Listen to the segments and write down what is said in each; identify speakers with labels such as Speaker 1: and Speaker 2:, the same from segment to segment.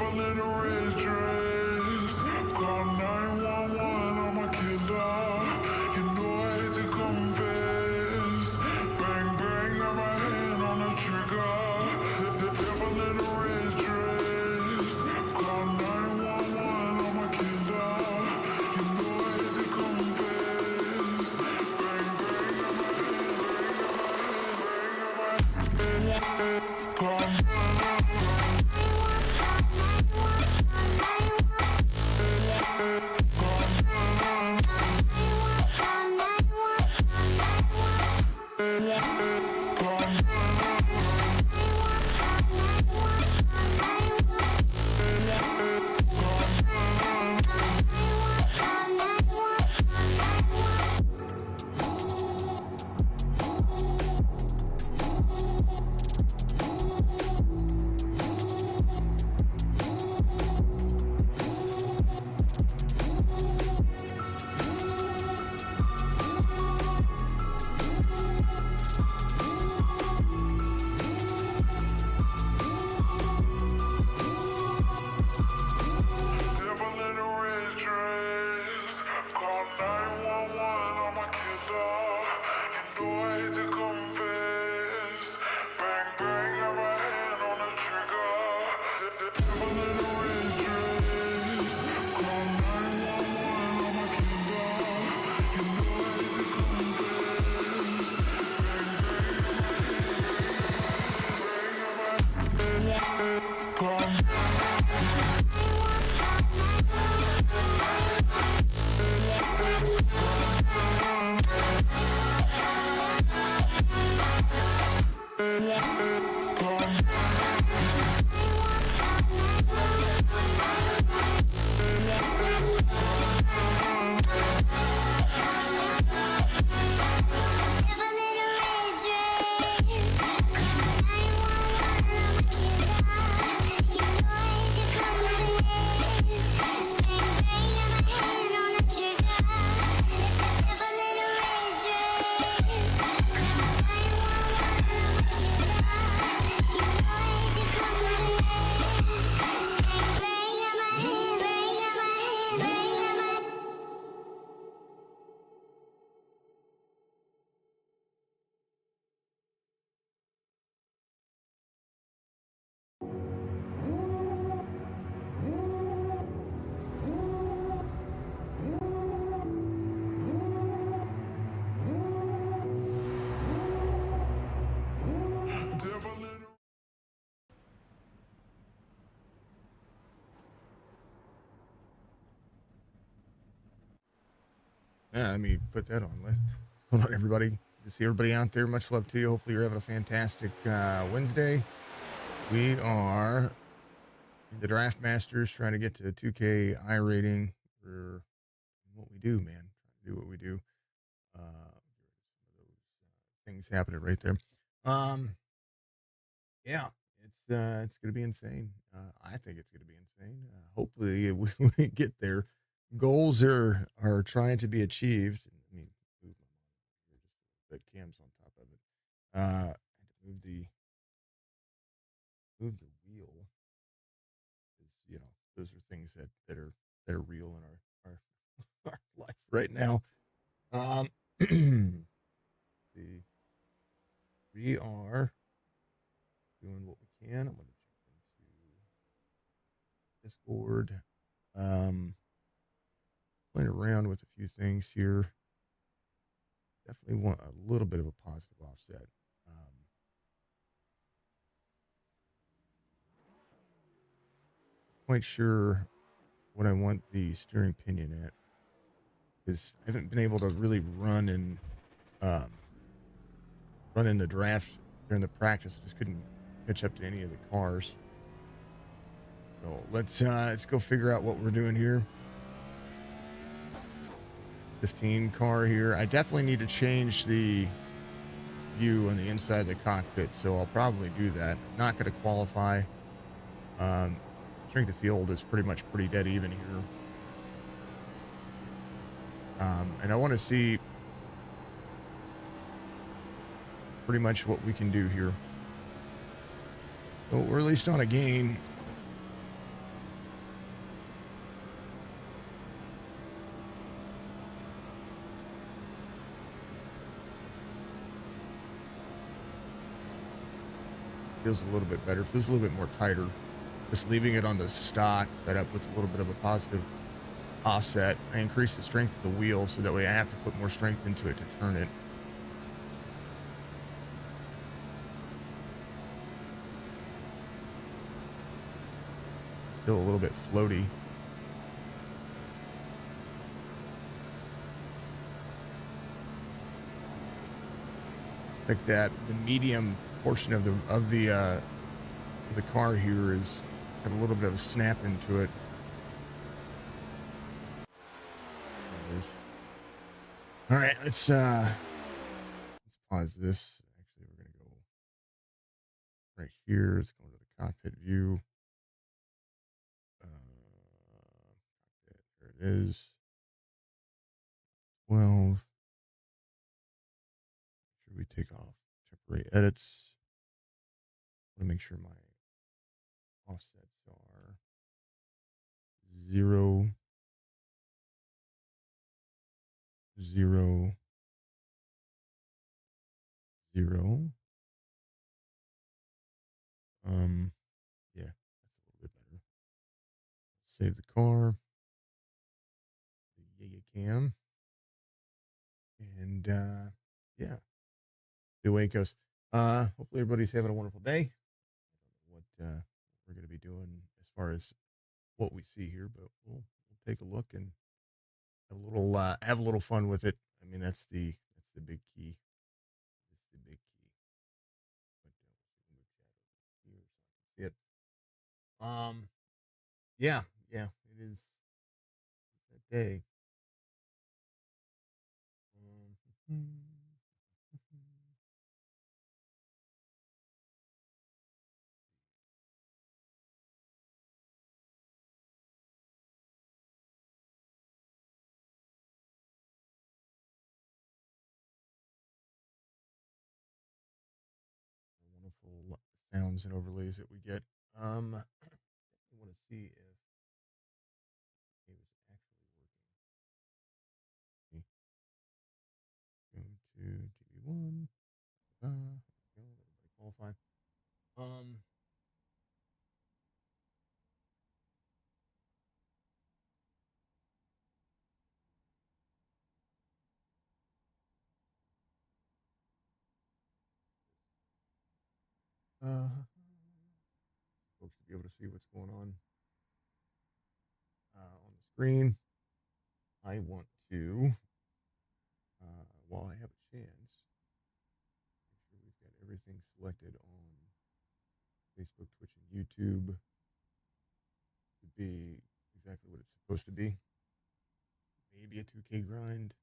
Speaker 1: devil in a red dress. Call 911, I'm a killer. You know I hate to confess. Bang, bang, got my hand on the trigger. The devil in a red dress. Call 911, I'm a killer. You know I hate to confess. Bang, bang, got my hand. Call devil in a red dress. Call 911, I'm a killer. You know I hate to confess. Bang, bang, got my hand on the trigger. The devil in a red dress. Call 911, I'm a killer. You know I hate to confess. Bang, bang, got my hand. Call devil in a
Speaker 2: Yeah, let me put that on. What's going on, everybody? Good to see everybody out there. Much love to you. Hopefully, you're having a fantastic Wednesday. We are in the Draft Masters trying to get to a 2K I rating for what we do, man. Trying to do what we do. Things happening right there. Yeah, it's gonna be insane. I think it's gonna be insane. Hopefully, we get there. Goals are trying to be achieved. Let me move my monitor here just that cam's on top of it. I had to move the wheel because those are things that are real in our our life right now. See, we are doing what we can. I'm going to jump into Discord. Playing around with a few things here. Definitely want a little bit of a positive offset. Quite sure what I want the steering pinion at, because I haven't been able to really run in the draft during the practice. I just couldn't catch up to any of the cars. So let's go figure out what we're doing here. 15 car here. I definitely need to change the view on the inside of the cockpit, so I'll probably do that. I'm not going to qualify. Strength of field is pretty dead even here. And I want to see pretty much what we can do here. So we're at least on a gain. feels a little bit better, feels a little bit more tighter. Just leaving it on the stock setup with a little bit of a positive offset. I increase the strength of the wheel so that way I have to put more strength into it to turn it. Still a little bit floaty. Like that, the medium portion of the car here is got a little bit of a snap into it. There it is. All right, let's pause this. Actually, we're gonna go right here. Let's go to the cockpit view. There it is. 12. Should we take off temporary edits? I want to make sure my offsets are 0, 0, 0. Yeah, that's a little bit better. Save the car. The Yaya Cam. And yeah, the away it goes. Hopefully everybody's having a wonderful day. I don't know what we're going to be doing as far as what we see here, but we'll take a look and have a little fun with it. I mean, that's the big key. That's the big key. But we'll move chat over here so I can see it. Yeah, yeah, it is that day. Wonderful sounds and overlays that we get. I want to see if it was actually working. Go to TV1. Everybody qualify. Folks to be able to see what's going on the screen. I want to, while I have a chance, make sure we've got everything selected on Facebook, Twitch, and YouTube to be exactly what it's supposed to be. Maybe a 2K grind.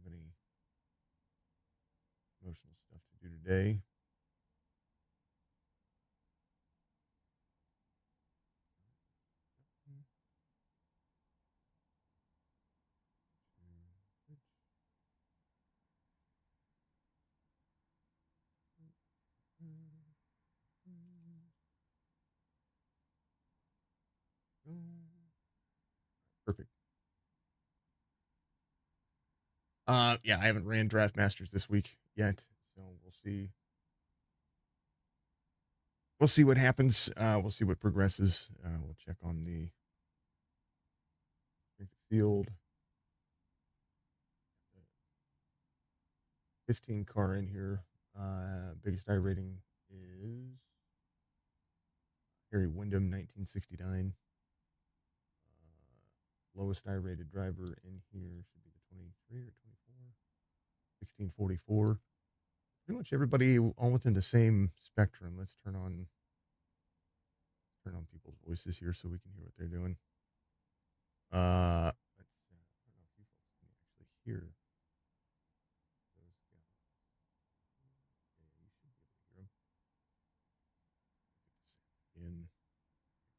Speaker 2: Have any emotional stuff to do today? Perfect. Yeah, I haven't ran Draft Masters this week yet, so we'll see. We'll see what happens. We'll see what progresses. We'll check on the field. 15 car in here. Biggest I rating is Harry Wyndham, 1969. Lowest I rated driver in here should be the 23 or 24. 1644. Pretty much everybody all within the same spectrum. Let's turn on people's voices here so we can hear what they're doing. Let's I don't know if you folks can actually hear those guys. Yeah, you should be able to hear them. Get this in.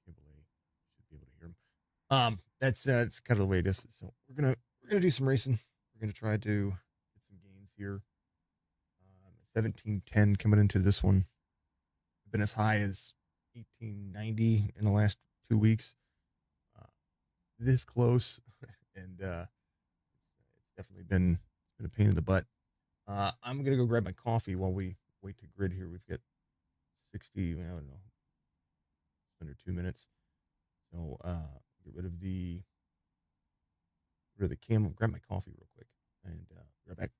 Speaker 2: Kimberly should be able to hear them. that's it's kind of the way it is. So we're gonna do some racing. We're gonna try to get some gains here. 1710 coming into this one. Been as high as 1890 in the last 2 weeks. Uh, this close, and it's definitely been a pain in the butt. I'm gonna go grab my coffee while we wait to grid here. We've got 60, I don't know, under 2 minutes. So get rid of the camel. Grab my coffee real quick, and right back.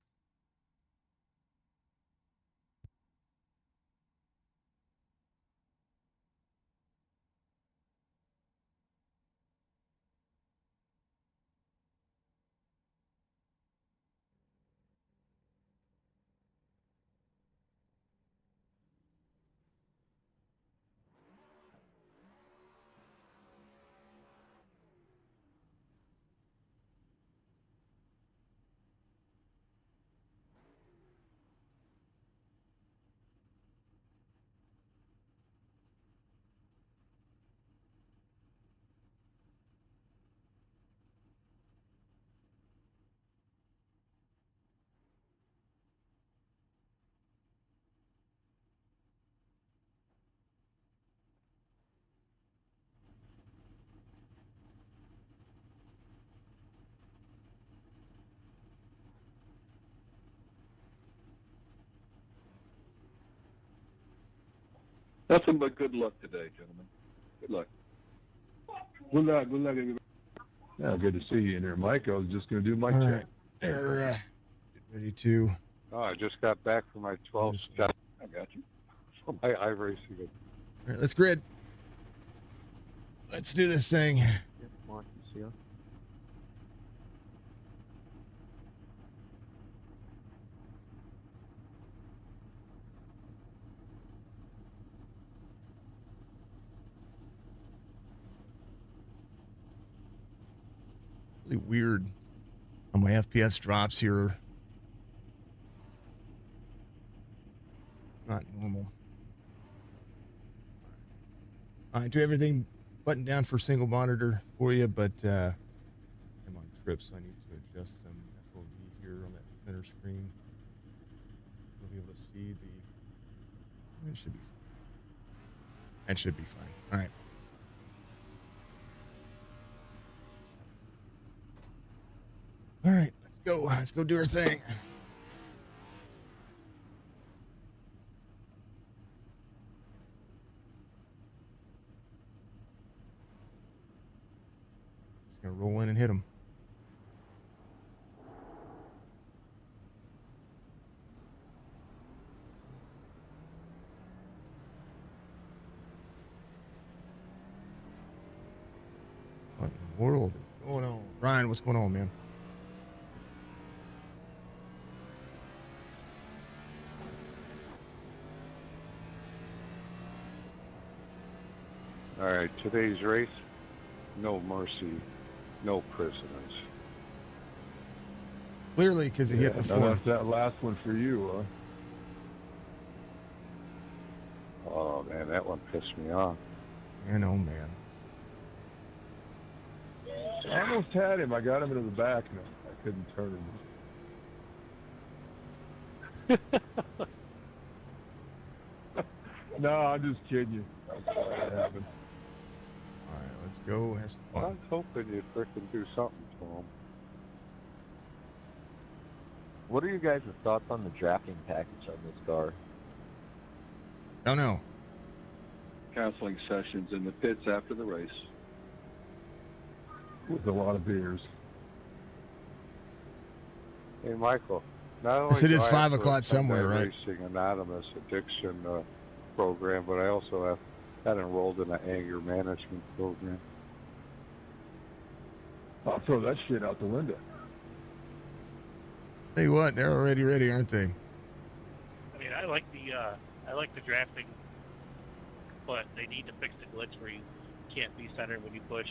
Speaker 3: Nothing but good luck today, gentlemen. Good luck.
Speaker 4: Good luck, everybody. Yeah, good to see you in there, Mike. I was just going to do my
Speaker 2: All
Speaker 4: check.
Speaker 2: right, get ready to.
Speaker 3: Oh, I just got back from my 12th step.
Speaker 4: I got you.
Speaker 3: So my iRacing.
Speaker 2: All right, let's grid. Let's do this thing. Really weird how my FPS drops here. Not normal. I do everything buttoned down for single monitor for you, but I'm on trip, so I need to adjust some FOV here on that center screen. You'll be able to see it should be fine. That should be fine. All right. All right, let's go. Let's go do our thing. Just gonna roll in and hit him. What in the world is going on? Brian, what's going on, man?
Speaker 3: All right, today's race, no mercy, no prisoners.
Speaker 2: Clearly, because he hit the
Speaker 4: now
Speaker 2: floor.
Speaker 4: that's that last one for you,
Speaker 3: Oh, man, that one pissed me off.
Speaker 2: Man, oh man.
Speaker 4: I almost had him. I got him into the back, and I couldn't turn him. No, I'm just kidding you. That's what happened.
Speaker 2: All right, let's go. Have some
Speaker 3: I
Speaker 2: fun.
Speaker 3: was hoping you'd frickin' do something to him.
Speaker 5: What are you guys' thoughts on the drafting package on this car?
Speaker 2: Don't know.
Speaker 6: Counseling sessions in the pits after the race.
Speaker 4: With a lot of beers.
Speaker 3: Hey, Michael, not only
Speaker 2: Yes, it
Speaker 3: do
Speaker 2: is
Speaker 3: I
Speaker 2: 5
Speaker 3: have to
Speaker 2: o'clock
Speaker 3: attend
Speaker 2: somewhere,
Speaker 3: that
Speaker 2: right?
Speaker 3: Racing Anonymous addiction program, but I also got enrolled in an anger management program.
Speaker 4: I'll throw that shit out the window.
Speaker 2: Tell you what, they're already ready, aren't they?
Speaker 7: I mean, I like the drafting, but they need to fix the glitch where you can't be centered when you push.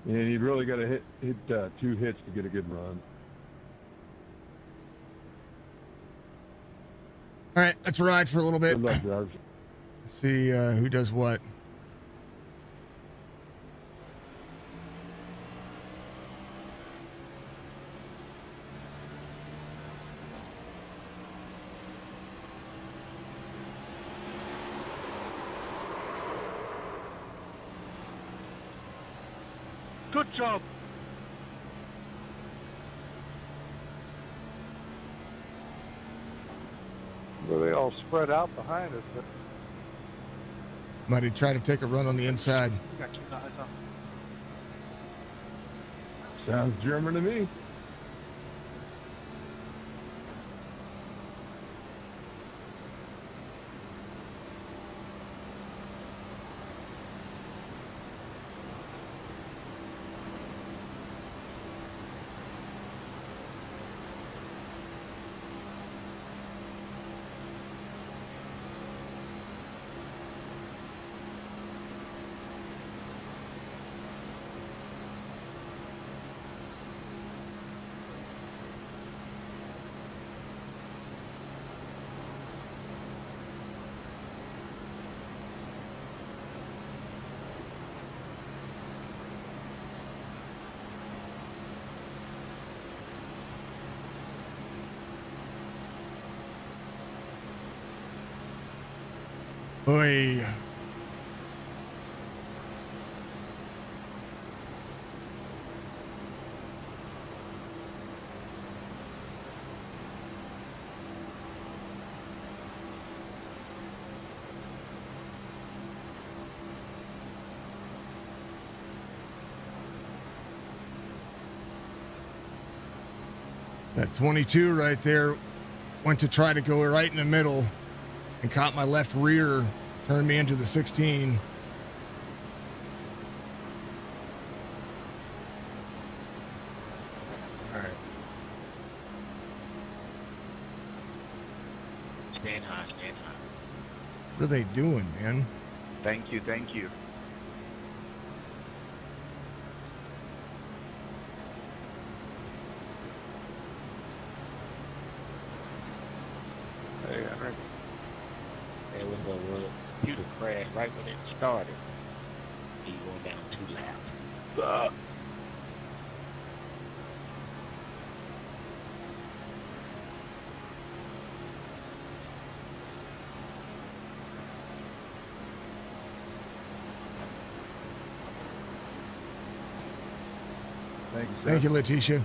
Speaker 4: And you'd really got to hit 2 hits to get a good run.
Speaker 2: All right, let's ride for a little bit.
Speaker 4: Good luck, drivers.
Speaker 2: See who does what.
Speaker 7: Good job.
Speaker 3: Well, they all spread out behind us. But
Speaker 2: Mighty try to take a run on the inside.
Speaker 7: You got to keep that eyes up.
Speaker 4: Sounds German to me.
Speaker 2: Oy. That 22 right there went to try to go right in the middle and caught my left rear, turned me into the 16. All right.
Speaker 7: Stand high, stand high.
Speaker 2: What are they doing, man?
Speaker 5: Thank you, thank you.
Speaker 3: hey, Henry,
Speaker 7: There was a computer crash right when it started. He going down 2 laps.
Speaker 4: Thank you, sir.
Speaker 2: Thank you, Letitia.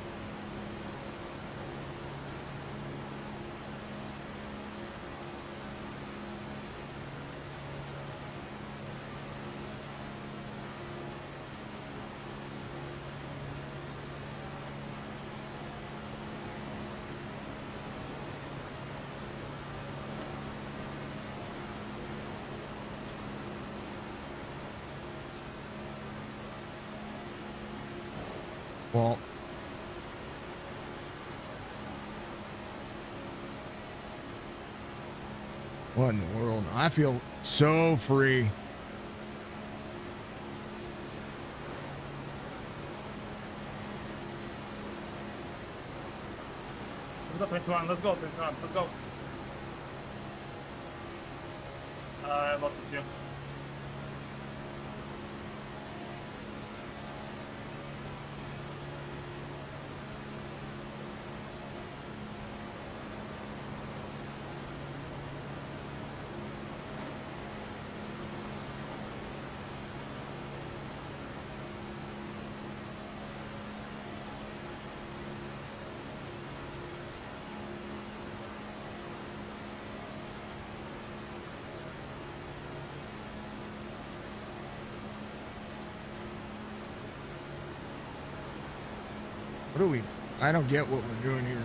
Speaker 2: Well, what in the world? I feel so free.
Speaker 8: Let's go, 21. Let's go, 21. Let's go. I lost you.
Speaker 2: What are we? I don't get what we're doing here.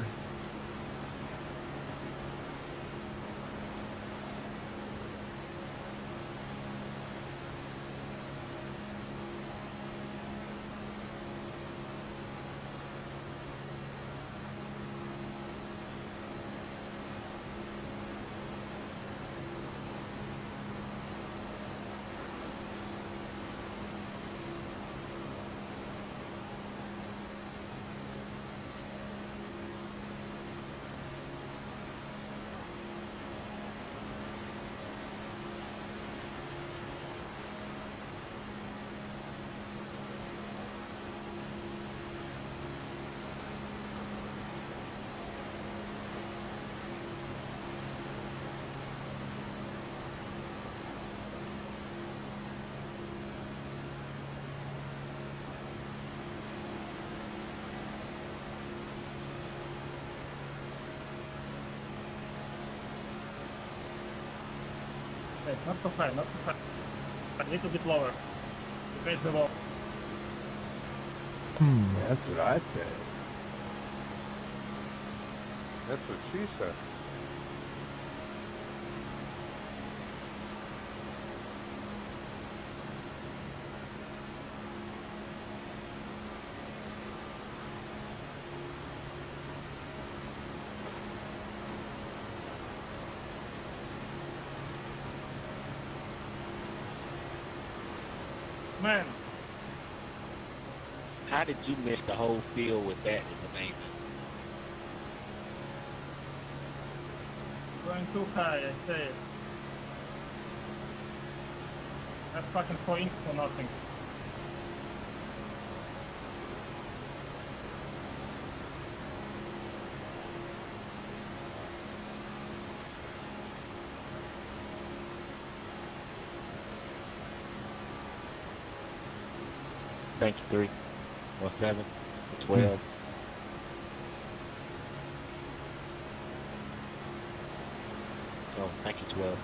Speaker 8: Not too high, not too high. A little bit lower. Raise the wall.
Speaker 4: That's what I said.
Speaker 3: That's what she said.
Speaker 8: Man,
Speaker 7: How did you miss the whole field with that? Is amazing.
Speaker 8: going too high, I say it. That's fucking point for nothing.
Speaker 7: Thank you, 3. Or 7. Or 12. Oh, thank you, 12.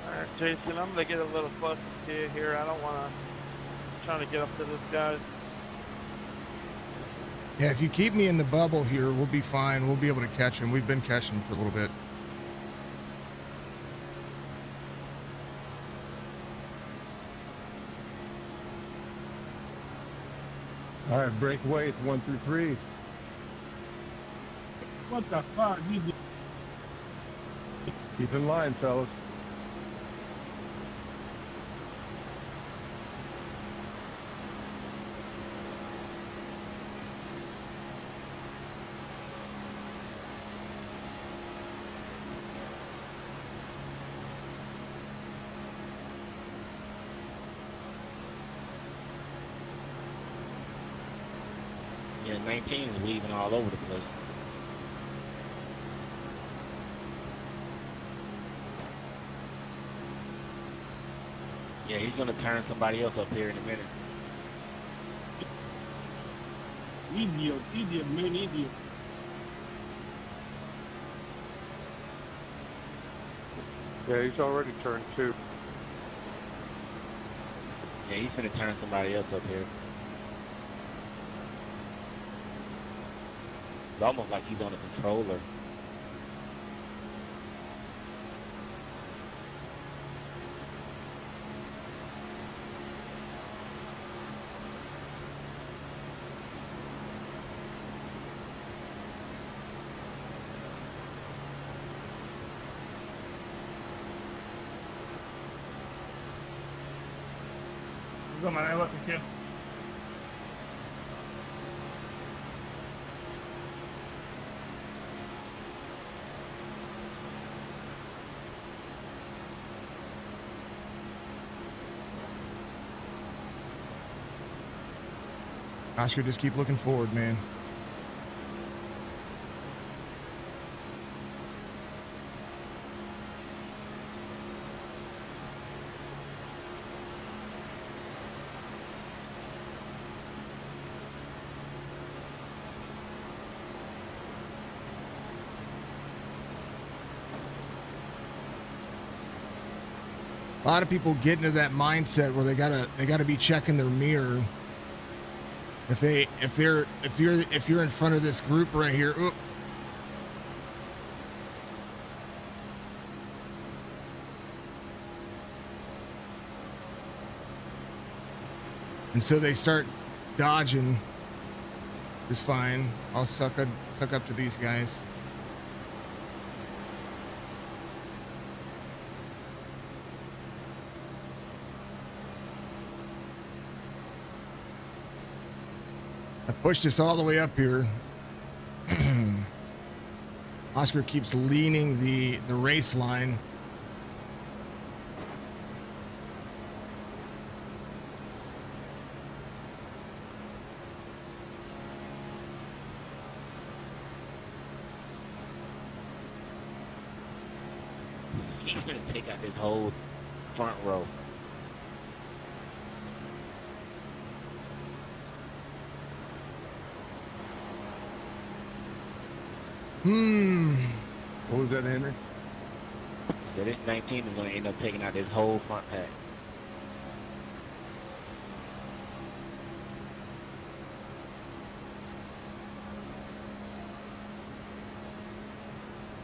Speaker 9: Alright, Jason, I'm gonna get a little fussy here. I don't wanna trying to get up to this guy.
Speaker 2: Yeah, if you keep me in the bubble here, we'll be fine. We'll be able to catch him. We've been catching him for a little bit.
Speaker 4: All right, break away. It's 1 through 3.
Speaker 8: What the fuck?
Speaker 4: Keep in line, fellas.
Speaker 7: Yeah, 19 is weaving all over the place. Yeah, he's gonna turn somebody else up here in a minute.
Speaker 8: Idiot, man, idiot.
Speaker 3: Yeah, he's already turned 2.
Speaker 7: Yeah, he's gonna turn somebody else up here. It's almost like he's on a controller.
Speaker 8: Go, man, I working here.
Speaker 2: Oscar, just keep looking forward, man. A lot of people get into that mindset where they gotta be checking their mirror. If you're in front of this group right here, and so they start dodging. It's fine. I'll suck up to these guys. I pushed us all the way up here. Oscar keeps leaning the race line.
Speaker 10: He's gonna take out this whole front row.
Speaker 4: What was that, Henry?
Speaker 10: So this 19 is going to end up taking out this whole front pack.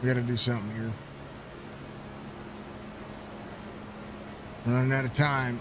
Speaker 2: We got to do something here. Running out of time.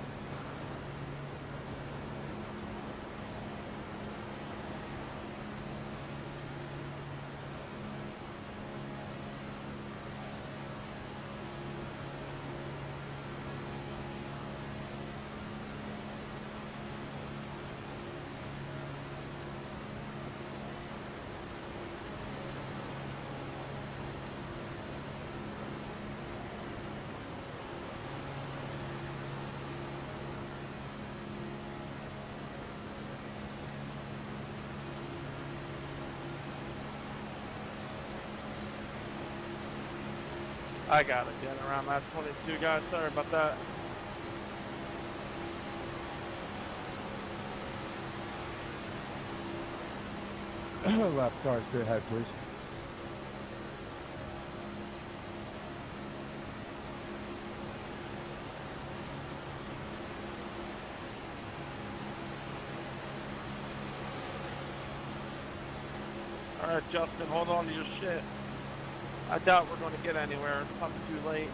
Speaker 9: I got it, getting around that 22, guys. Sorry about that.
Speaker 4: Lap car, stay ahead, please.
Speaker 9: All right, Justin, hold on to your shit. I doubt we're going to get anywhere. It's probably too late.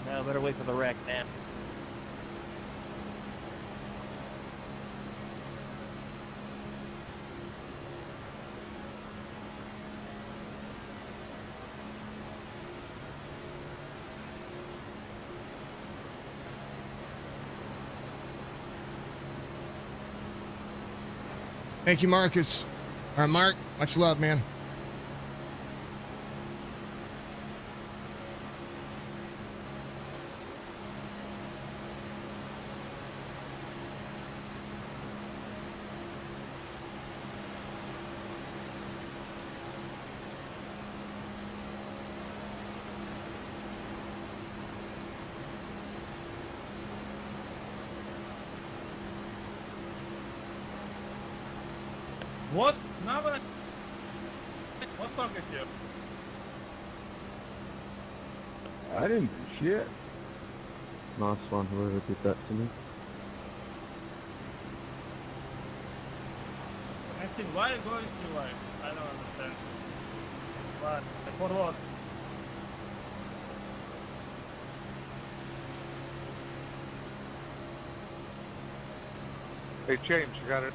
Speaker 10: No, better wait for the wreck, man.
Speaker 2: Thank you, Marcus. All right, Mark, much love, man.
Speaker 8: What? Nawet? What's wrong with you?
Speaker 4: I didn't do shit.
Speaker 5: Nice one, whoever did that to me.
Speaker 8: I think why are you going to like? I don't understand. What? For what?
Speaker 3: Hey, James, you got it.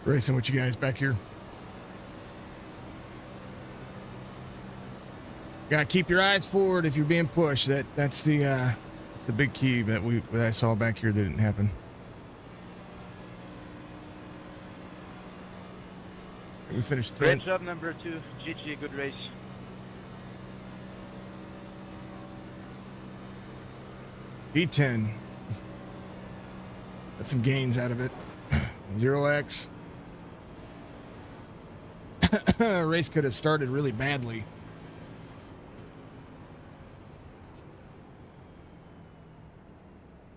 Speaker 2: Racing with you guys back here. Gotta keep your eyes forward if you're being pushed. That's the big key that I saw back here that didn't happen. We finished 10th.
Speaker 9: Great job, number 2. GG, good race.
Speaker 2: E10. Got some gains out of it. 0x. Race could have started really badly.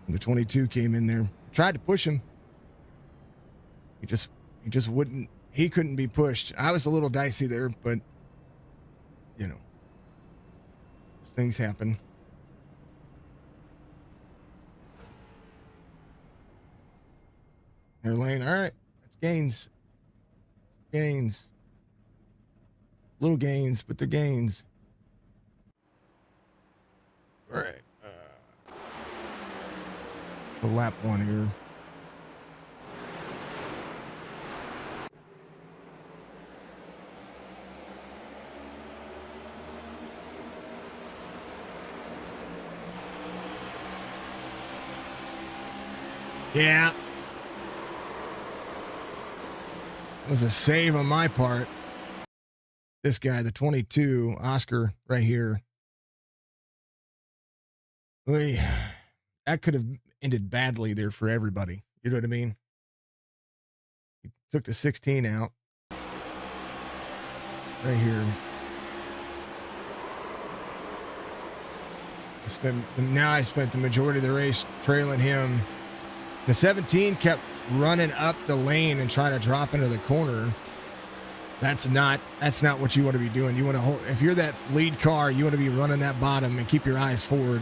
Speaker 2: The 22 came in there. Tried to push him. He just wouldn't. He couldn't be pushed. I was a little dicey there, but you know, things happen. Air lane. All right. That's gains. Gains. Little gains, but they're gains. All right. The lap one here. Yeah. It was a save on my part. This guy, the 22, Oscar, right here. That could have ended badly there for everybody. You know what I mean? He took the 16 out. Right here. I spent the majority of the race trailing him. The 17 kept running up the lane and trying to drop into the corner. That's not what you want to be doing. You want to hold, if you're that lead car, you want to be running that bottom and keep your eyes forward.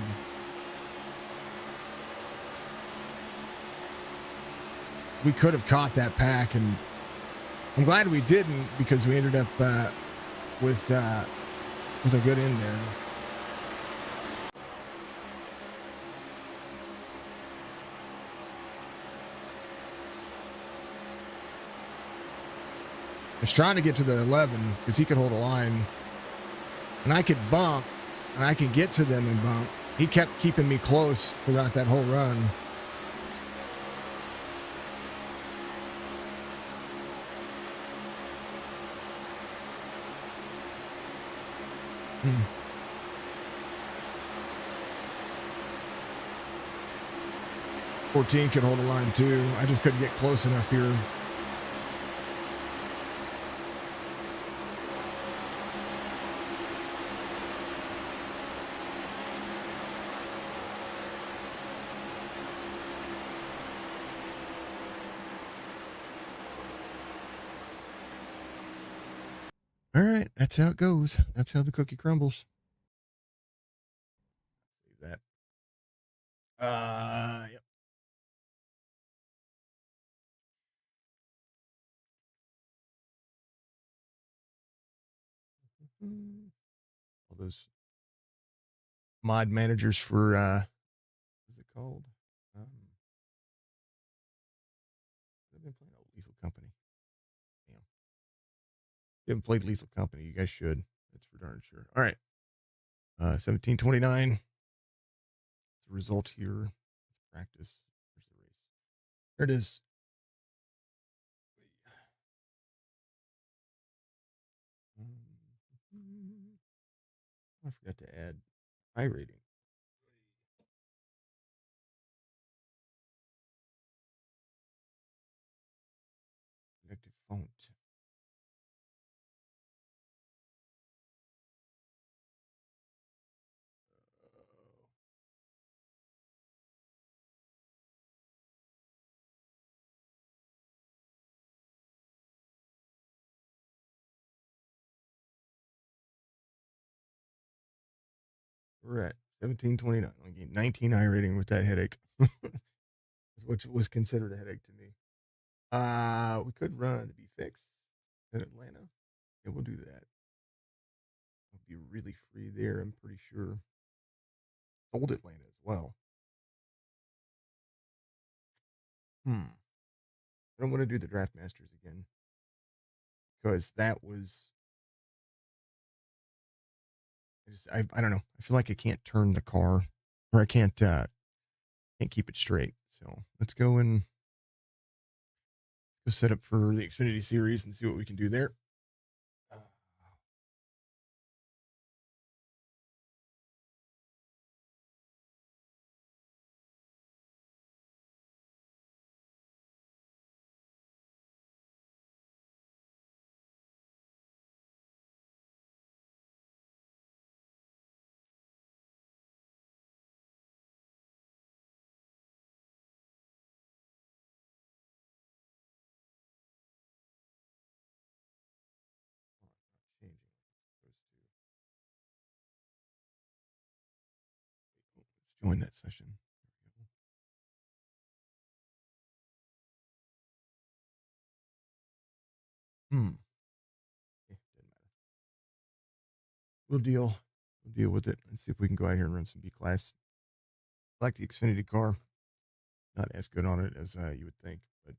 Speaker 2: We could have caught that pack, and I'm glad we didn't, because we ended up with a good end there. I was trying to get to the 11 because he could hold a line, and I could bump, and I could get to them and bump. He kept keeping me close throughout that whole run. Hmm. $14 could hold a line too. I just couldn't get close enough here. All right, that's how it goes. That's how the cookie crumbles. Save that. Yep. All those mod managers for what's it called? I've been playing Lethal Company. Damn. You haven't played Lethal Company, you guys should. That's for darn sure. All right. 1729. The result here. Let's practice. Where's the race? There it is. I forgot to add iRating. Connected font. We're at 1729. I gained 19 iRating with that headache, which was considered a headache to me. We could run to be fixed in Atlanta. Yeah, we'll do that. We'll be really free there, I'm pretty sure. Old Atlanta as well. I don't want to do the Draft Masters again because that was. I don't know. I feel like I can't turn the car, or I can't keep it straight. So let's go set up for the Xfinity Series and see what we can do there. Changing. Let's join that session. Okay, doesn't matter. We'll deal with it and see if we can go out here and run some B class. I like the Xfinity car. Not as good on it as you would think, but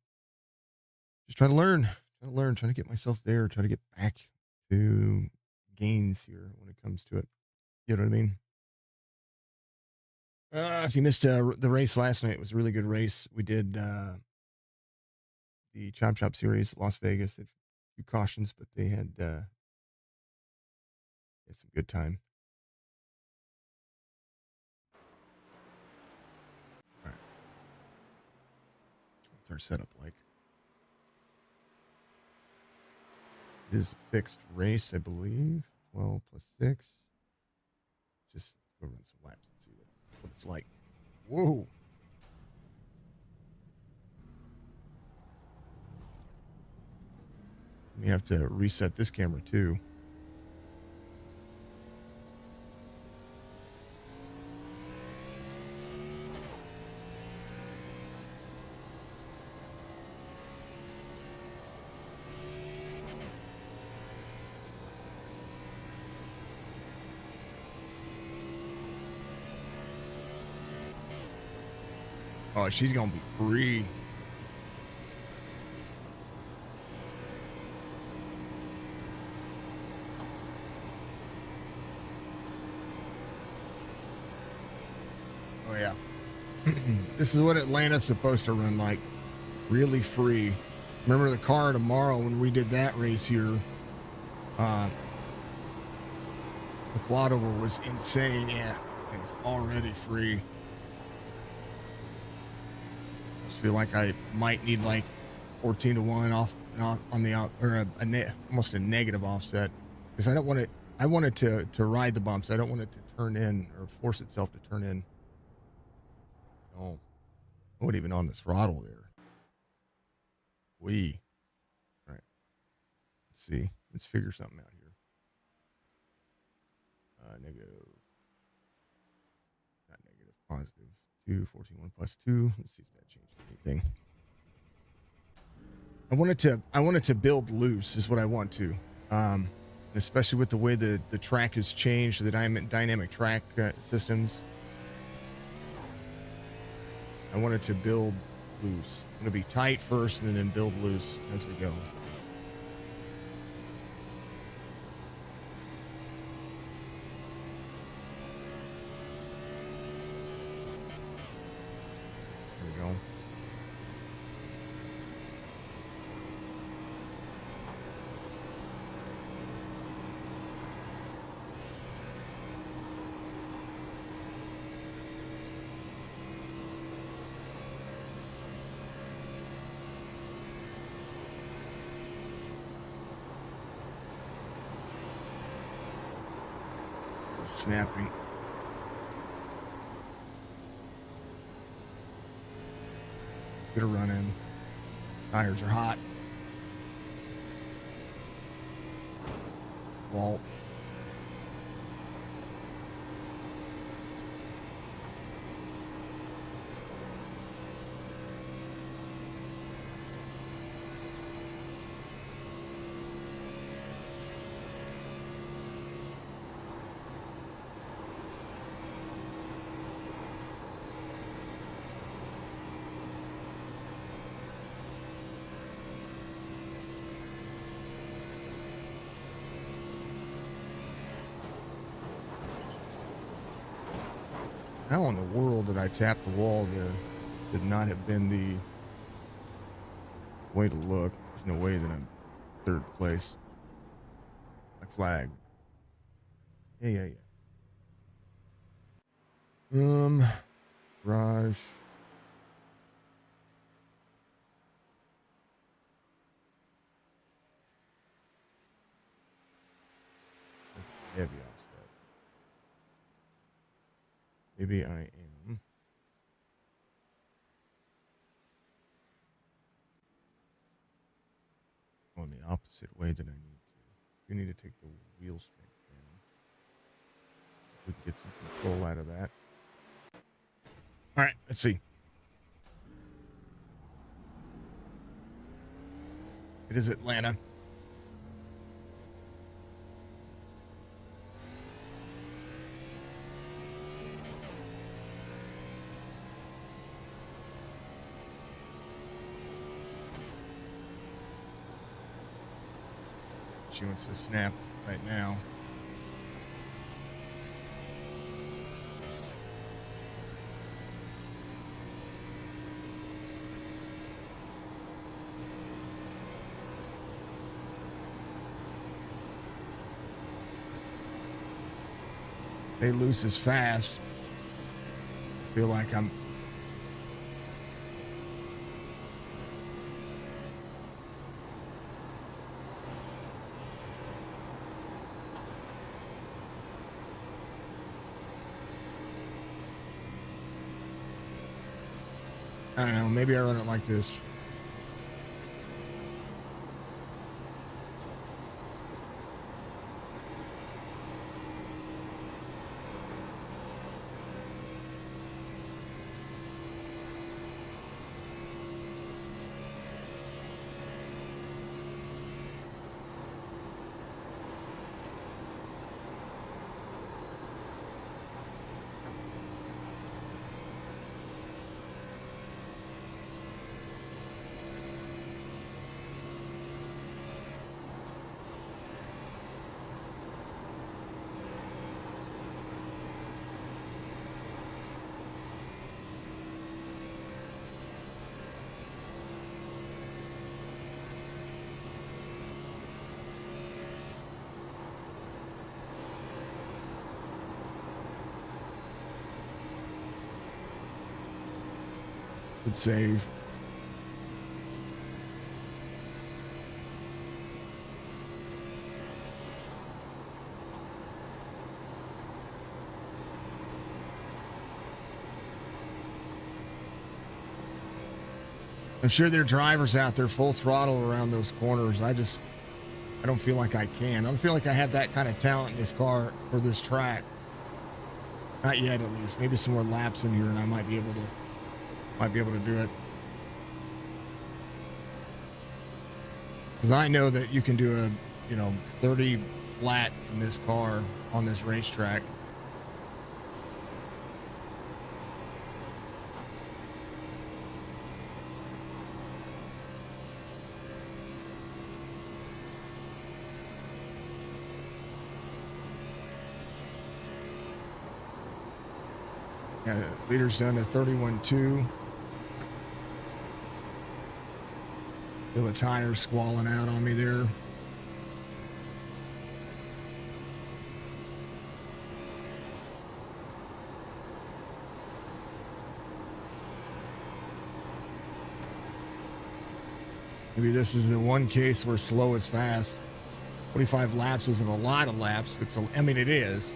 Speaker 2: just trying to learn, trying to get myself there, trying to get back to gains here when it comes to it. You know what I mean? If you missed the race last night, it was a really good race. We did the Chop Chop Series, Las Vegas. Had a few cautions, but they had some good time. All right. What's our setup like? It is a fixed race, I believe. 12 plus 6. Just go run some laps and see what it's like. Whoa. We have to reset this camera too. Oh, she's going to be free. Oh, yeah. This is what Atlanta's supposed to run like. Really free. Remember the car tomorrow when we did that race here? The quad over was insane. Yeah. It's already free. Feel like I might need like 14 to 1 off on the or almost a negative offset because I don't want it. I want it to ride the bumps. I don't want it to turn in or force itself to turn in. Oh, I wasn't even on the throttle there. All right. Let's see. Let's figure something out here. Negative. Not negative. Positive. 2, 14, 1 plus 2. Let's see if that changes anything. I wanted to build loose is what I want to. Especially with the way the track has changed, the dynamic track systems. I wanted to build loose. I'm going to be tight first and then build loose as we go. There we go. Snapping. Let's get a run in. Tires are hot. Walt. How in the world did I tap the wall there? Should not have been the way to look. There's no way that I'm third place. Like flag. Yeah. Garage. That's heavy offset. Maybe I am. Going the opposite way that I need to. You need to take the wheel strength down. If we can get some control out of that. All right, let's see. It is Atlanta. She wants to snap right now. They loose as fast. I feel like I'm I don't know, maybe I run it like this. Good save. I'm sure there are drivers out there full throttle around those corners. I don't feel like I can. I don't feel like I have that kind of talent in this car for this track. Not yet, at least. Maybe some more laps in here and I might be able to do it. Because I know that you can do a 30 flat in this car on this racetrack. Yeah, leader's down to 31.2. Feel the tires squalling out on me there. Maybe this is the one case where slow is fast. 45 laps isn't a lot of laps. It is.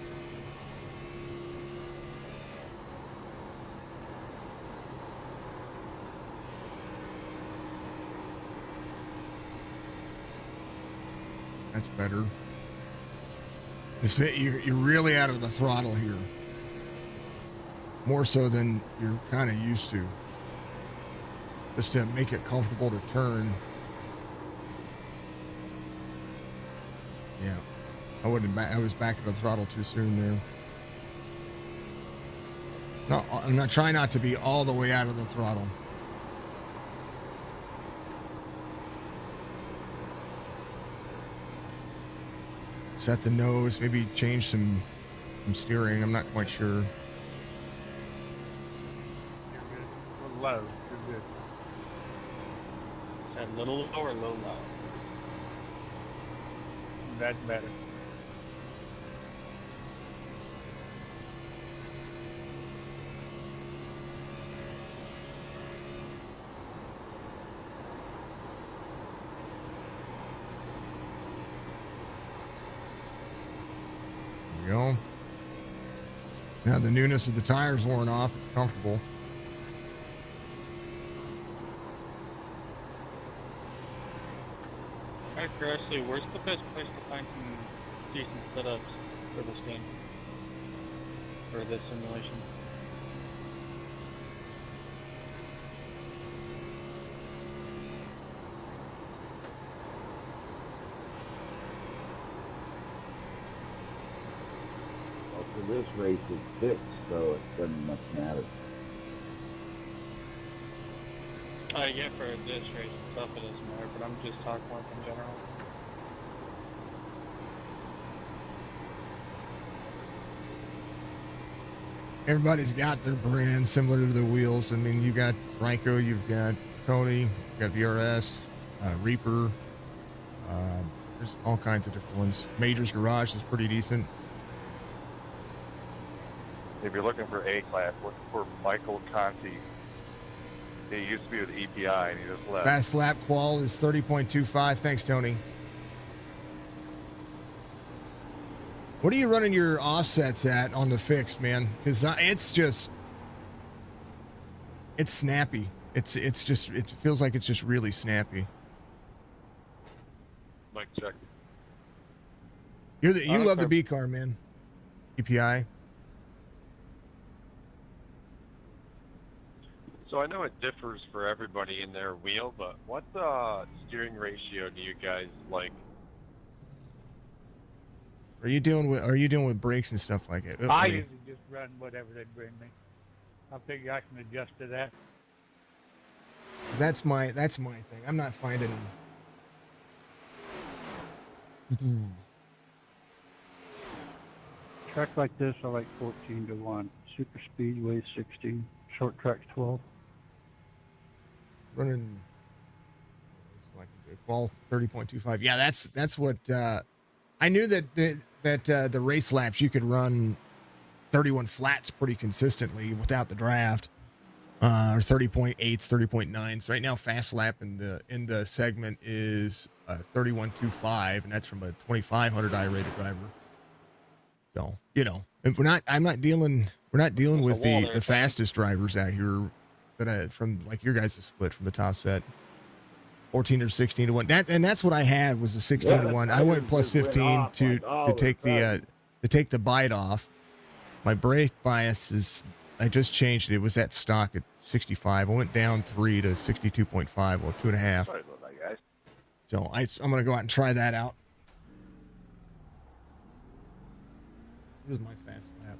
Speaker 2: That's better. You're really out of the throttle here. More so than you're kind of used to. Just to make it comfortable to turn. Yeah. I was back at the throttle too soon there. No, I'm not trying not to be all the way out of the throttle. Set the nose, maybe change some steering. I'm not quite sure.
Speaker 8: low. You're good.
Speaker 7: Said little low or low low?
Speaker 8: That's better.
Speaker 2: There we go. Now the newness of the tires worn off. It's comfortable.
Speaker 7: Alright, Presley, where's the best place to find some decent setups for this game? For this simulation?
Speaker 11: Well, for this race, it's fixed, so it doesn't much matter.
Speaker 7: Yeah, for this race and stuff it doesn't matter, but I'm just talking like in general.
Speaker 2: Everybody's got their brand similar to the wheels. I mean, you got Ryko, you've got Kony, you've got VRS, Reaper. There's all kinds of different ones. Major's Garage is pretty decent.
Speaker 3: If you're looking for A-Class, look for Michael Conti. He used to be with EPI, and he just left.
Speaker 2: Fast lap qual is 30.25. Thanks, Tony. What are you running your offsets at on the fixed, man? Because it's snappy. It feels like it's just really snappy.
Speaker 3: Mic check.
Speaker 2: You love the B car, man. EPI.
Speaker 12: So I know it differs for everybody in their wheel, but what steering ratio do you guys like?
Speaker 2: Are you dealing with brakes and stuff like it?
Speaker 8: I usually just run whatever they bring me. I figure I can adjust to that.
Speaker 2: That's my thing. I'm not finding.
Speaker 13: Track like this, I like 14-1. Super speedway 16. Short tracks 12.
Speaker 2: Running ball 30.25. Yeah, that's what I knew that the race laps you could run 31 flats pretty consistently without the draft. Or 30.8s, 30.9s. Right now, fast lap in the segment is 31.25, and that's from a 2500 I-rated driver. So we're not dealing with the fastest drivers out here from like your guys' split from the top set. 14 or 16 to 1. That's what I had was the 16 to 1. I went plus 15 to take the bite off. My brake bias is, I just changed it. It was at stock at 65. I went down 3 to 62.5, well 2.5.
Speaker 3: Sorry about that, guys.
Speaker 2: So I'm gonna go out and try that out. Here's my fast lap.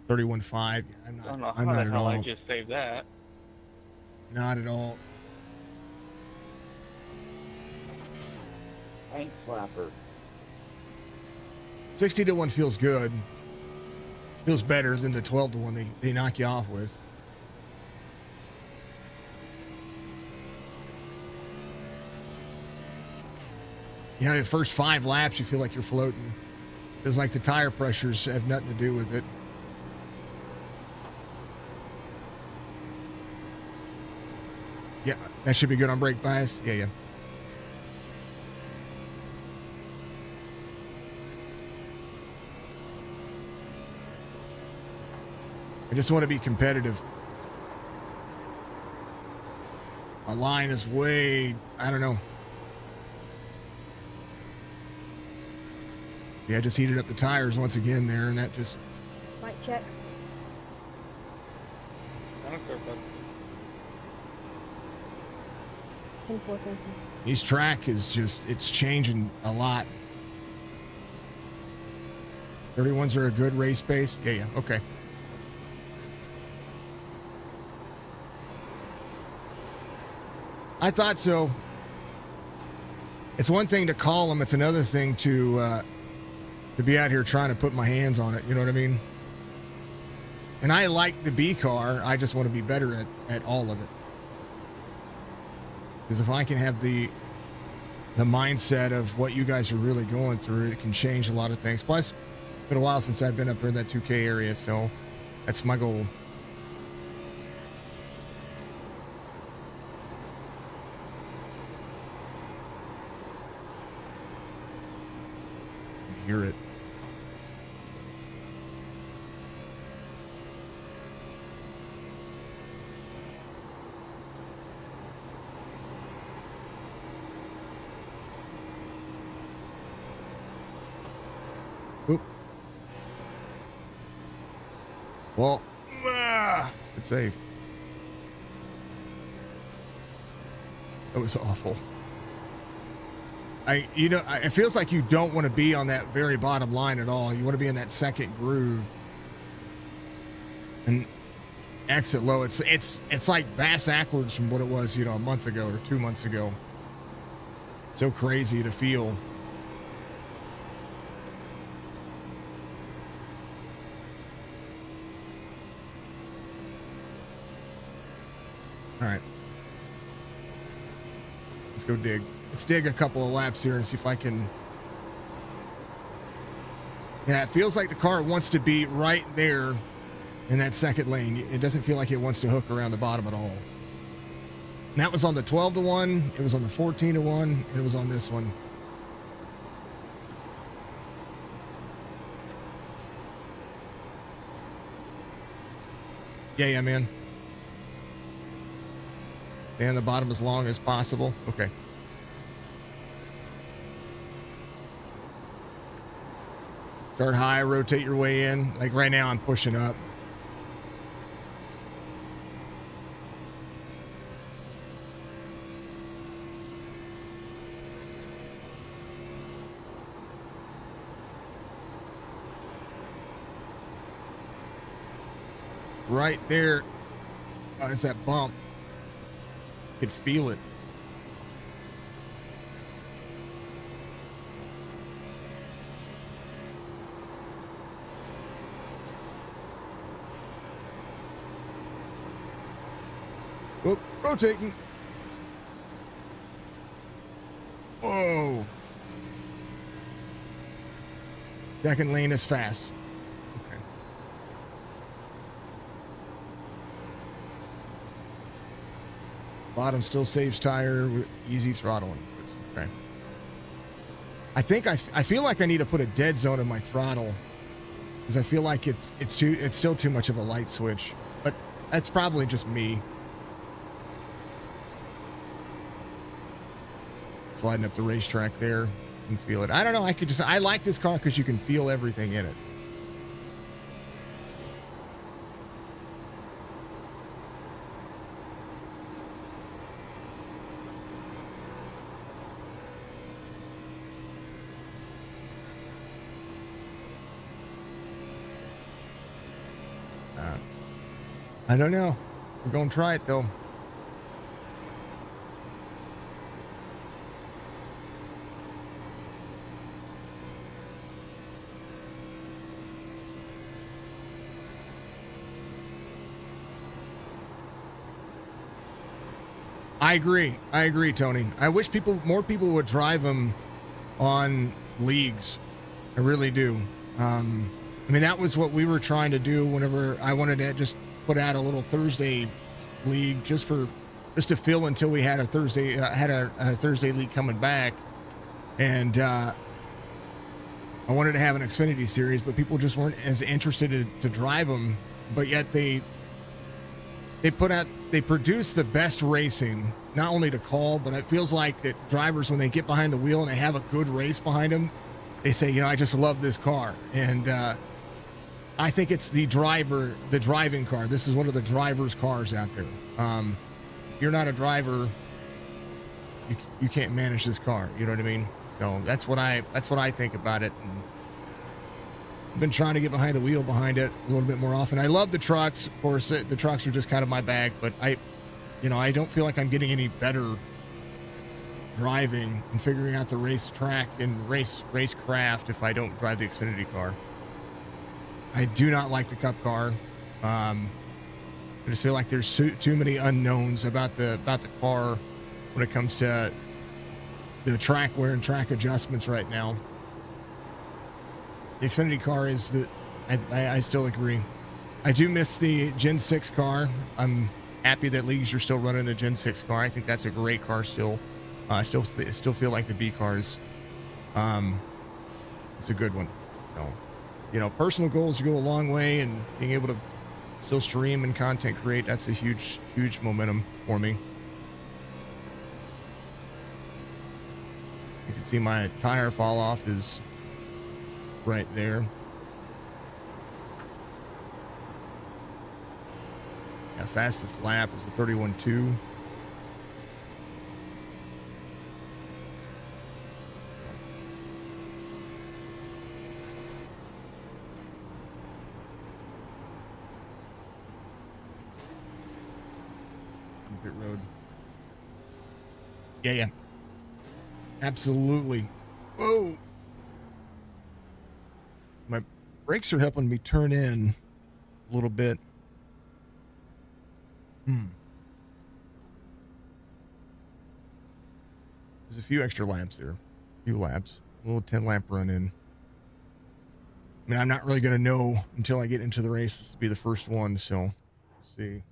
Speaker 2: 31.5. I'm not at all.
Speaker 7: I just saved that.
Speaker 2: Not at all.
Speaker 11: Tank slapper.
Speaker 2: 60 to 1 feels good. Feels better than the 12 to 1 they knock you off with. Yeah, the first 5 laps you feel like you're floating. Feels like the tire pressures have nothing to do with it. Yeah, that should be good on brake bias. Yeah. I just want to be competitive. My line is way, I don't know. Yeah, I just heated up the tires once again there, and that just...
Speaker 14: Mic check.
Speaker 7: I don't care about
Speaker 14: 10-4.
Speaker 2: Each track is just, it's changing a lot. 31s are a good race pace? Yeah, okay. I thought so. It's one thing to call them. It's another thing to be out here trying to put my hands on it. You know what I mean? And I like the B car. I just want to be better at all of it. Because if I can have the mindset of what you guys are really going through, it can change a lot of things. Plus, it's been a while since I've been up in that 2K area, so that's my goal. Hear it. Oop. Well, good save. That was awful. It feels like you don't want to be on that very bottom line at all. You want to be in that second groove and exit low. It's like bass backwards from what it was, a month ago or 2 months ago. So crazy to feel. All right. Let's go dig. Let's dig a couple of laps here and see if I can. Yeah, it feels like the car wants to be right there in that second lane. It doesn't feel like it wants to hook around the bottom at all. And that was on the 12-1. It was on the 14-1. And it was on this one. Yeah, man. Stay on the bottom as long as possible. Okay. Start high, rotate your way in. Like right now, I'm pushing up. Right there. Oh, it's that bump. You could feel it. Oh, rotating. Whoa. Second lane is fast. Okay. Bottom still saves tire with easy throttling. Okay. I think I feel like I need to put a dead zone in my throttle because I feel like it's still too much of a light switch, but that's probably just me. Sliding up the racetrack there and feel it. I don't know. I like this car because you can feel everything in it. I don't know. We're going to try it though. I agree, Tony. I wish more people would drive them on leagues. I really do. I mean, that was what we were trying to do whenever I wanted to just put out a little Thursday league just to fill until we had a Thursday Thursday league coming back, and I wanted to have an Xfinity series, but people just weren't as interested to drive them. But yet they produce the best racing, not only to call, but it feels like that drivers, when they get behind the wheel and they have a good race behind them, they say, I just love this car. And I think it's the driving car. This is one of the driver's cars out there. If you're not a driver, you can't manage this car. You know what I mean? So that's what I think about it. And I've been trying to get behind the wheel behind it a little bit more often. I love the trucks. Of course, the trucks are just kind of my bag, but I don't feel like I'm getting any better driving and figuring out the racetrack and racecraft if I don't drive the Xfinity car. I do not like the Cup car. I just feel like there's too many unknowns about the car when it comes to the track wear and track adjustments right now. The Xfinity car is I still agree. I do miss the Gen 6 car. I'm happy that leagues are still running the Gen 6 car. I think that's a great car still. I still feel like the B cars. It's a good one. So, personal goals go a long way, and being able to still stream and content create, that's a huge momentum for me. You can see my tire fall off is right there. Yeah, fastest lap is the 31.2. Pit road. Yeah. Absolutely. Whoa. My brakes are helping me turn in a little bit. There's a few extra laps there. A few laps. A little 10 lap run in. I mean, I'm not really going to know until I get into the race. This will be the first one, so let's see.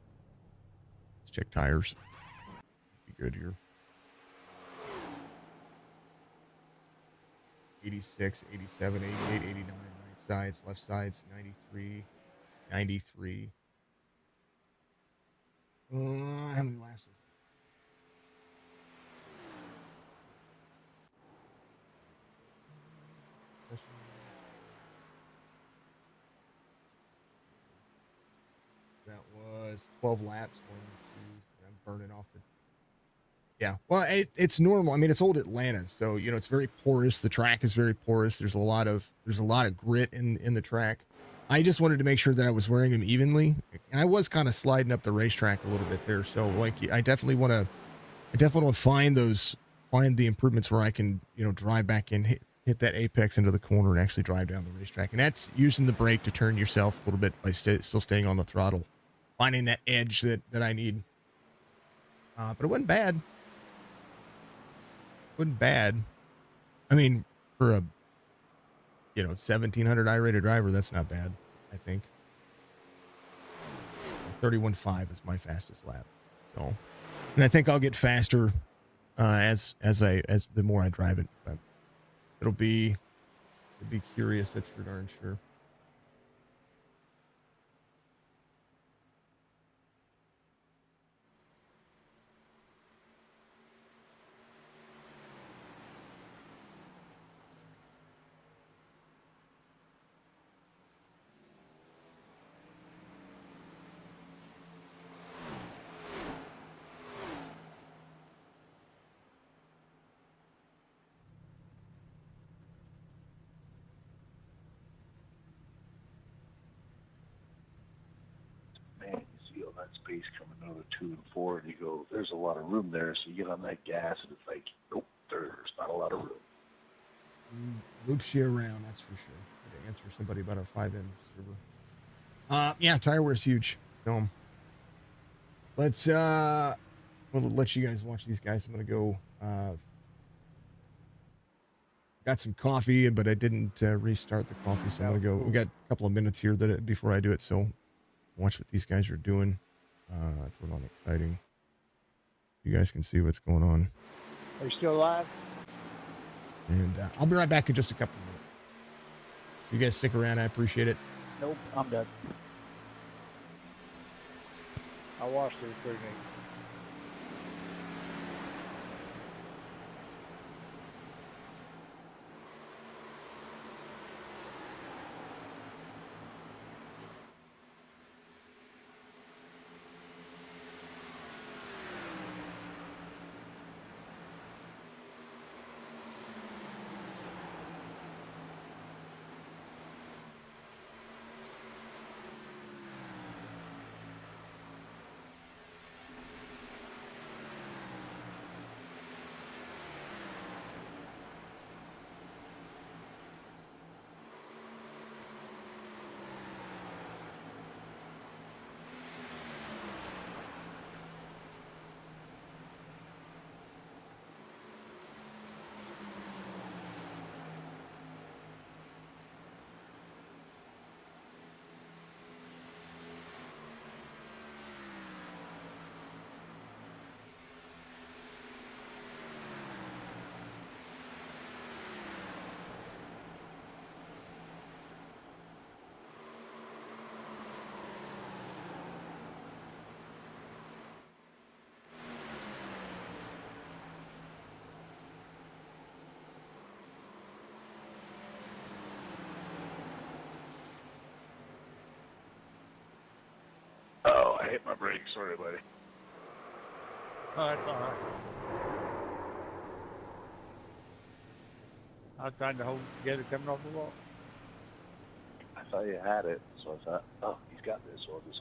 Speaker 2: Let's check tires. Be good here. 86, 87, 88, 89, right sides, left sides, 93, 93. How many laps? That was 12 laps. I'm burning off the. Yeah, well, it's normal. I mean, it's old Atlanta, so it's very porous. The track is very porous. There's a lot of grit in the track. I just wanted to make sure that I was wearing them evenly, and I was kind of sliding up the racetrack a little bit there. So, I definitely want to find the improvements where I can drive back in, hit that apex into the corner, and actually drive down the racetrack. And that's using the brake to turn yourself a little bit by still staying on the throttle, finding that edge that I need. But it wasn't bad. I mean, for a 1700 I-rated driver, that's not bad, I think. 31.5 is my fastest lap. So, and I think I'll get faster as the more I drive it. But it'll be curious, that's for darn sure.
Speaker 15: Space coming out of 2 and 4, and you go, there's a lot of room there. So you get on that gas, and it's like, nope, there's not a lot of room.
Speaker 2: Loops you around, that's for sure. I had to answer somebody about our 5M server. Yeah, tire wear is huge. So let's we'll let you guys watch these guys. I'm gonna go. Got some coffee, but I didn't restart the coffee, so I'm gonna go. We got a couple of minutes here before I do it, so watch what these guys are doing. It's a little exciting. You guys can see what's going on.
Speaker 8: Are you still alive?
Speaker 2: And I'll be right back in just a couple of minutes. You guys stick around. I appreciate it.
Speaker 8: Nope, I'm dead. I watched it pretty neat.
Speaker 15: I hit my brakes. Sorry, buddy.
Speaker 8: Oh, that's all right. I was trying to hold it together coming off the wall.
Speaker 15: I thought you had it, so I thought, oh, he's got this, so I'll just.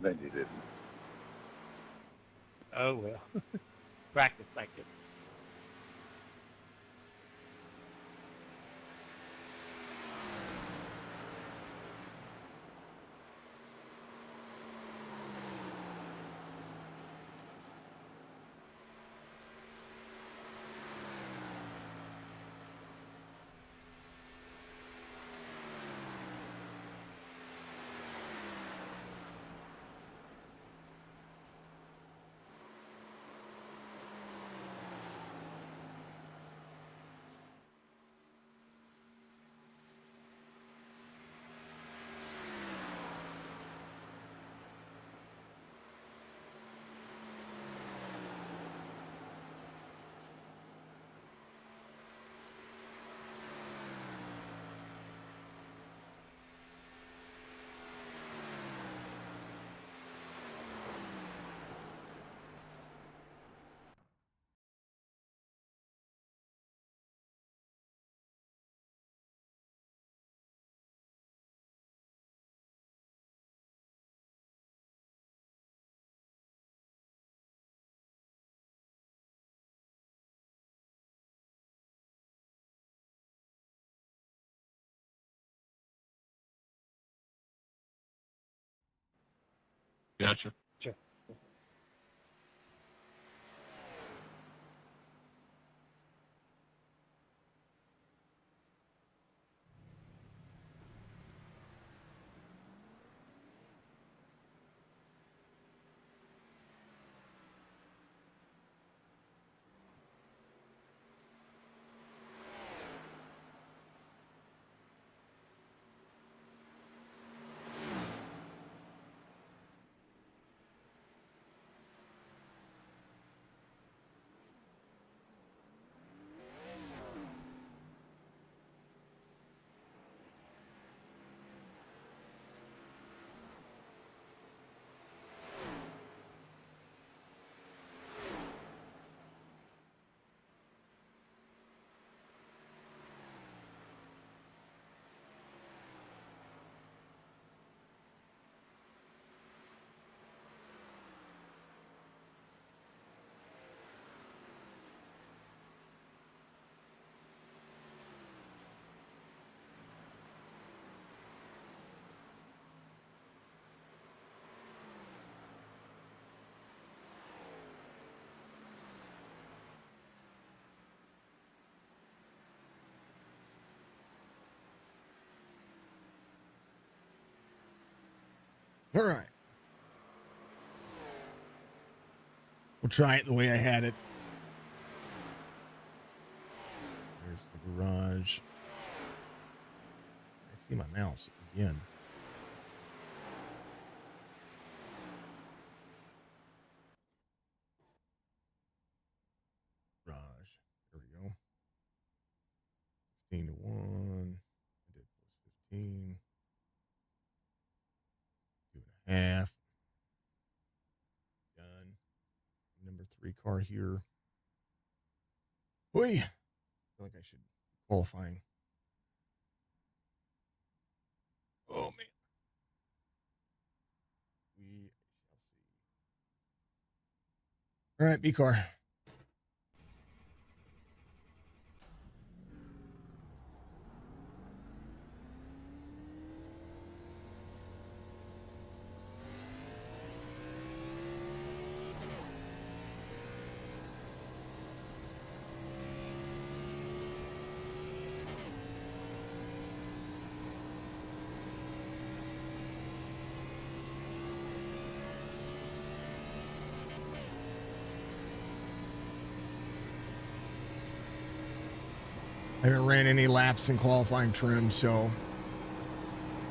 Speaker 15: Then you didn't.
Speaker 8: Oh, well. Practice, like it.
Speaker 12: Gotcha.
Speaker 8: Sure.
Speaker 2: All right. We'll try it the way I had it. There's the garage. I see my mouse again. Garage. There we go. 15 to 1. I did plus 15. 2.5. Done. Number 3 car here. Boy, I feel like I should be qualifying. Oh, man. We shall see. All right, B car. I haven't ran any laps in qualifying trim, so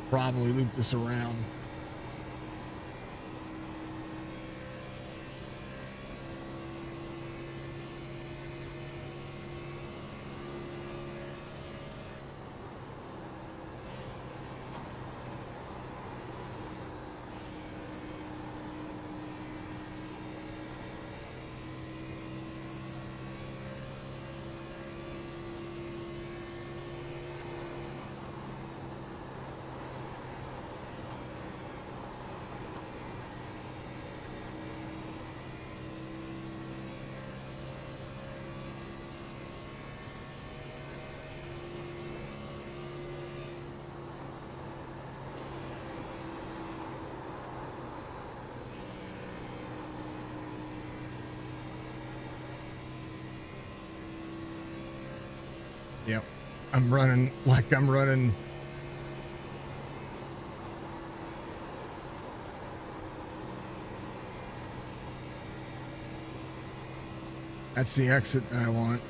Speaker 2: probably loop this around. Yep. I'm running like I'm running. That's the exit that I want.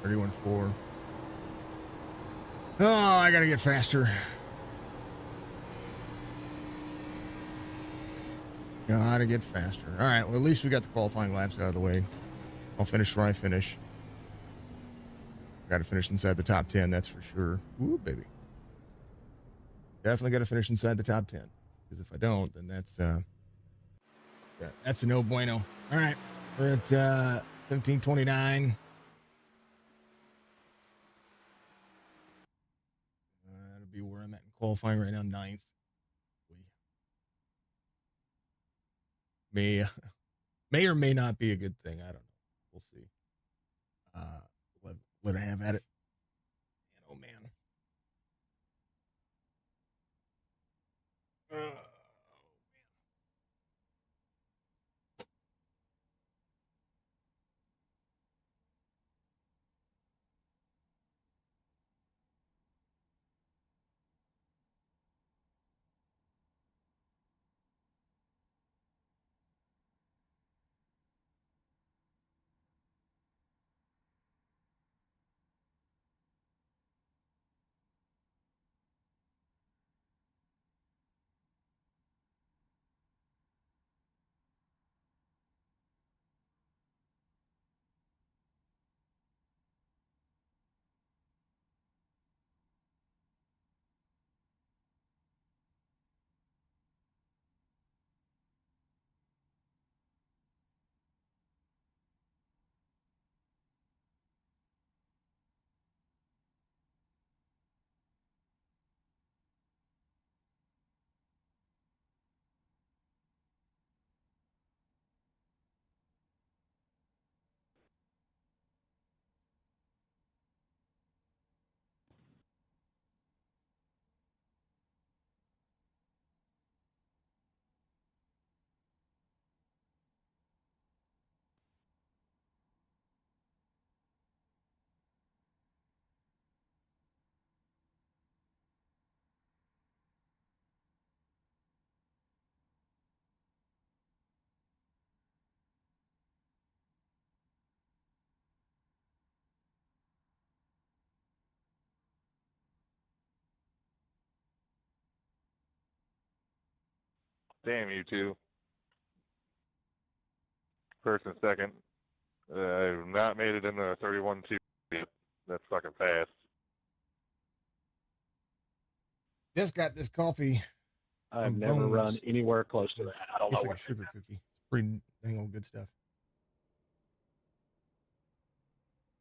Speaker 2: $31.4. Oh, I gotta get faster. Gotta get faster. All right, well, at least we got the qualifying laps out of the way. I'll finish where I finish. Gotta finish inside the top 10, that's for sure. Ooh, baby. Definitely gotta finish inside the top 10. Because if I don't, then that's a no bueno. All right, we're at 17:29. That'll be where I'm at in qualifying right now, 9th. May or may not be a good thing. I don't know. We'll see. Let her have at it. Oh man.
Speaker 3: Damn you two. First and second. I've not made it in the 31-2 yet. That's fucking fast.
Speaker 2: Just got this coffee.
Speaker 15: I've never run anywhere close to that. I don't know
Speaker 2: Tastes like
Speaker 15: what.
Speaker 2: a sugar cookie. It's pretty dang old good stuff.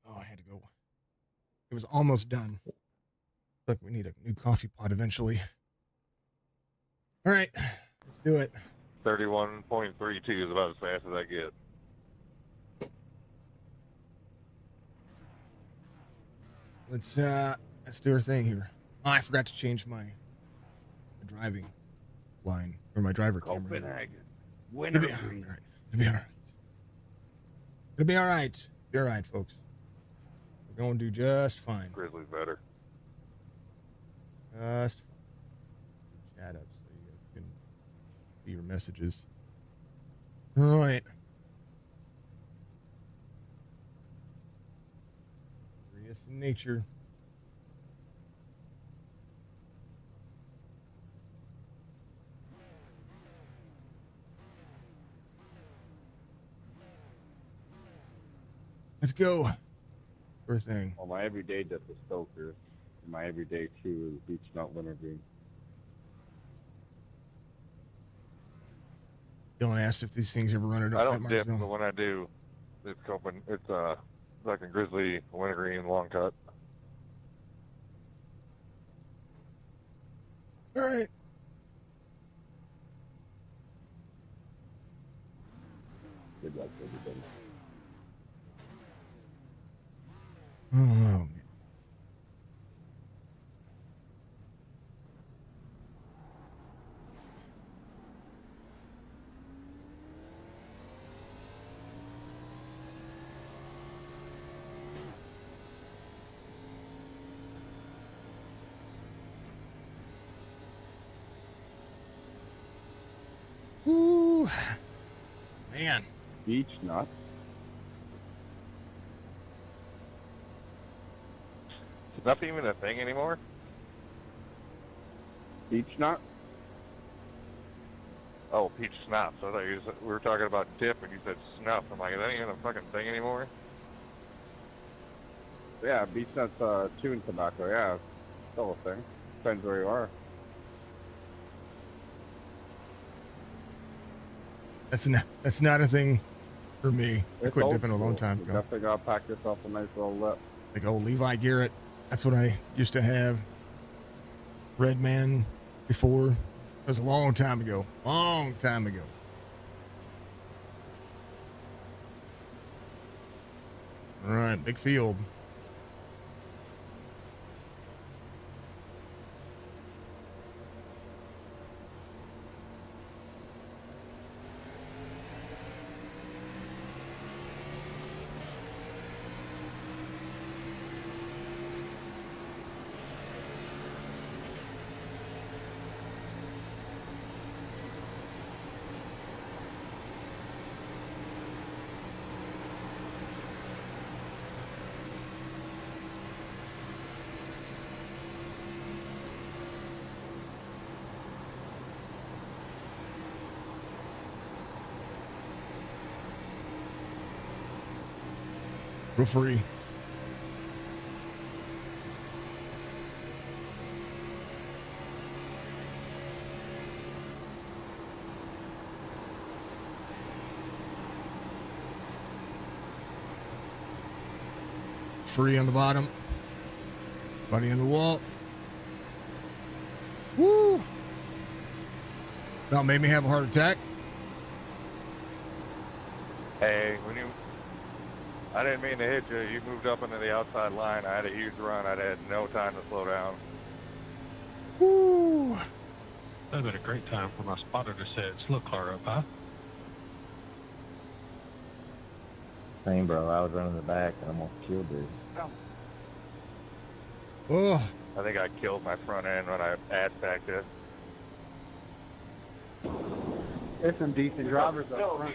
Speaker 2: Oh, I had to go. It was almost done. Look, we need a new coffee pot eventually. All right, let's do it.
Speaker 3: 31.32 is about as fast as I get.
Speaker 2: Let's do our thing here. Oh, I forgot to change my driving line or my driver camera.
Speaker 15: Copenhagen. Winter
Speaker 2: It'll be all right. It'll be all right. Be all right, folks. We're going to do just fine.
Speaker 3: Grizzly's better.
Speaker 2: Just fine. Chat up so you guys can see your messages. All right. Curious in nature. Let's go. First thing.
Speaker 11: Well, my everyday death is Stoker. And my everyday two is Beach Nut Wintergreen.
Speaker 2: Don't ask if these things ever run it up.
Speaker 3: I don't dip, but when I do, it's open. It's like a Grizzly Wintergreen long cut.
Speaker 2: All right.
Speaker 11: Good luck, everybody.
Speaker 2: Oh, man. Man.
Speaker 16: Beach nuts.
Speaker 12: Is that even a thing anymore?
Speaker 16: Beach nut?
Speaker 12: Oh, peach schnapps. I thought we were talking about dip and you said snuff. I'm like, is that even a fucking thing anymore?
Speaker 16: Yeah, beach nuts, chewing tobacco, yeah. Still a thing. Depends where you are.
Speaker 2: That's not a thing for me. I
Speaker 16: It's
Speaker 2: quit
Speaker 16: old
Speaker 2: dipping a long
Speaker 16: school.
Speaker 2: time
Speaker 16: You
Speaker 2: ago.
Speaker 16: definitely gotta pack yourself a nice little lip.
Speaker 2: Like old Levi Garrett. That's what I used to have. Red Man before. It was a long time ago. Long time ago. All right, big field. Real free. Free on the bottom. Buddy on the wall. Woo! That made me have a heart attack.
Speaker 12: Hey, I didn't mean to hit you. You moved up into the outside line. I had a huge run. I had no time to slow down.
Speaker 2: Woo!
Speaker 17: That'd have been a great time for my spotter to say, slow car up, huh?
Speaker 5: Same, bro. I was running the back and almost killed it.
Speaker 2: Oh.
Speaker 12: I think I killed my front end when I ass-backed it.
Speaker 13: There's some decent drivers up front.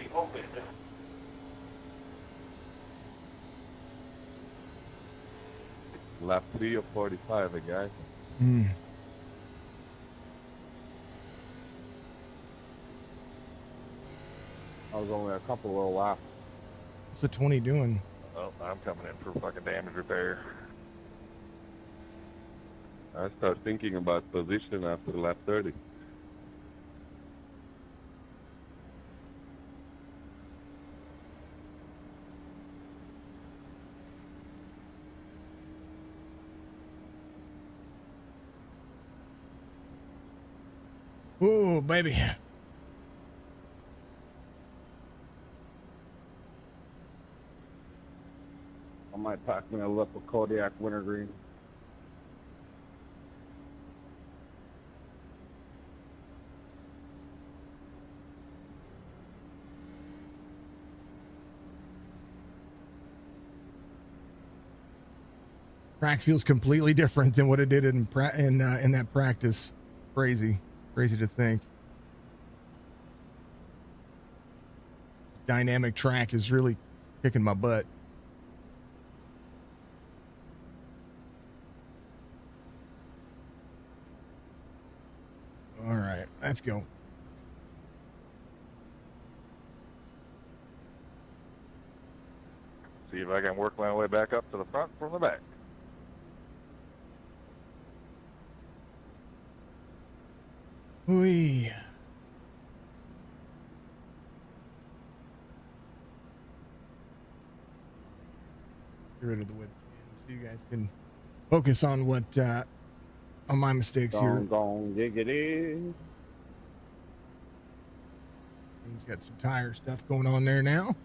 Speaker 3: Lap 3 or 45, the guy.
Speaker 16: I was only a couple little laps.
Speaker 2: What's the 20 doing?
Speaker 12: Oh, I'm coming in for fucking damage repair.
Speaker 3: I start thinking about position after lap 30.
Speaker 2: Ooh, baby.
Speaker 16: I might pack me a lip of Kodiak Wintergreen.
Speaker 2: Track feels completely different than what it did in that practice. Crazy to think. Dynamic track is really kicking my butt. All right, let's go.
Speaker 12: See if I can work my way back up to the front from the back.
Speaker 2: Whee. Get rid of the webcam so you guys can focus on what on my mistakes here.
Speaker 16: Gong, giggity.
Speaker 2: He's got some tire stuff going on there now.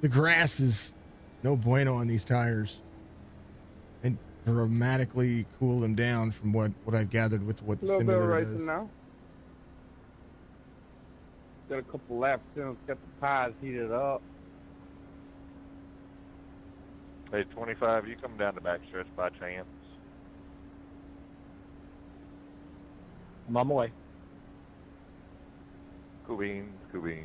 Speaker 2: The grass is no bueno on these tires. And dramatically cool them down from what I've gathered with what the
Speaker 16: A little bit of
Speaker 2: simulator
Speaker 16: racing
Speaker 2: does.
Speaker 16: now. Got a couple laps in. Let's get the tires heated up.
Speaker 12: Hey, 25, you come down the backstretch by chance?
Speaker 5: I'm on my way.
Speaker 12: Cool beans, cool beans.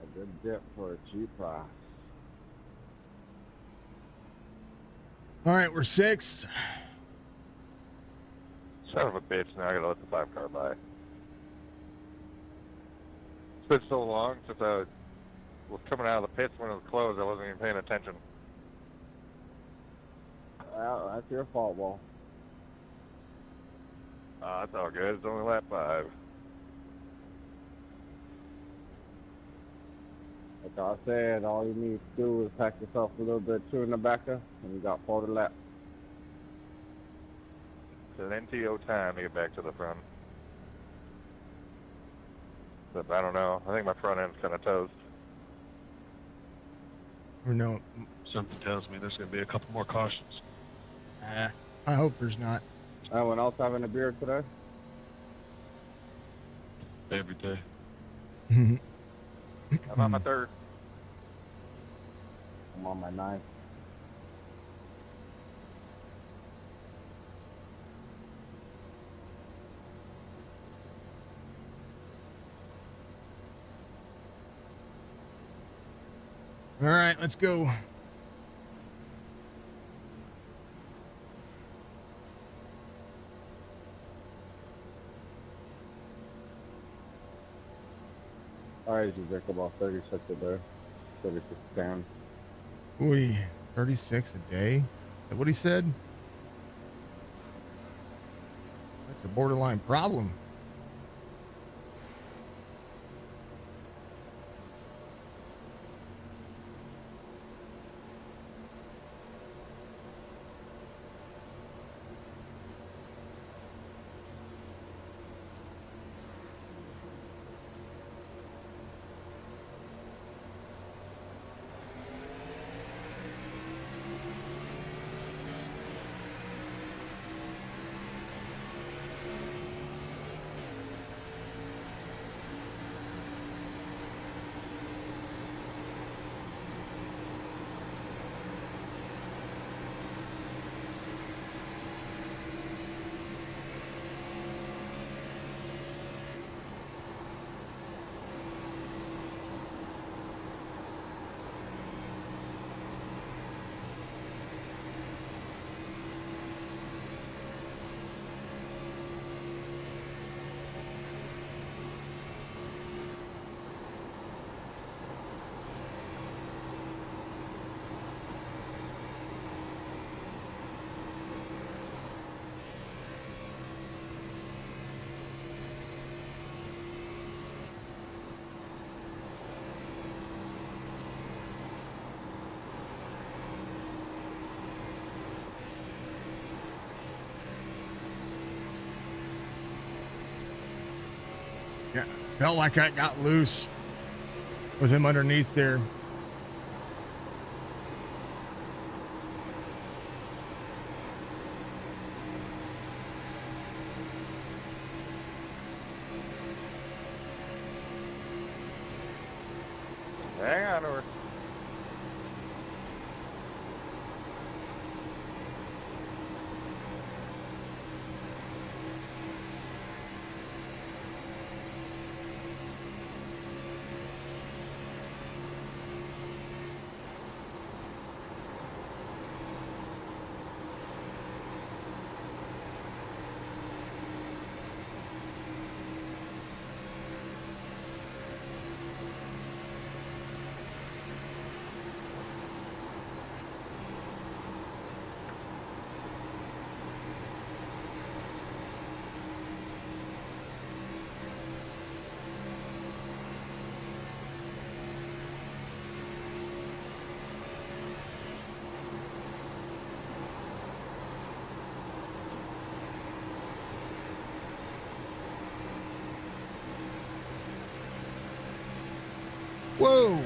Speaker 16: A good dip for a cheap price.
Speaker 2: All right, we're 6th.
Speaker 12: Son of a bitch, now I gotta let the 5 car by. It's been so long since I was coming out of the pits when it was closed, I wasn't even paying attention.
Speaker 16: Well, that's your fault, Wall.
Speaker 12: That's all good. It's only lap 5.
Speaker 16: Like I said, all you need to do is pack yourself a little bit of chewing tobacco, and you got 40 laps.
Speaker 12: It's an NTO time to get back to the front. But I don't know. I think my front end's kind of toast.
Speaker 2: Or no.
Speaker 17: Something tells me there's going to be a couple more cautions.
Speaker 2: I hope there's not.
Speaker 16: Anyone else having a beer today?
Speaker 17: Every day.
Speaker 12: I'm on my 3rd.
Speaker 16: I'm on my 9th.
Speaker 2: All right, let's go.
Speaker 16: I usually drink about 36 a day. 36 cans.
Speaker 2: Ooh, 36 a day? Is that what he said? That's a borderline problem. Yeah, felt like I got loose with him underneath there.
Speaker 12: Hang on to her.
Speaker 2: Whoa.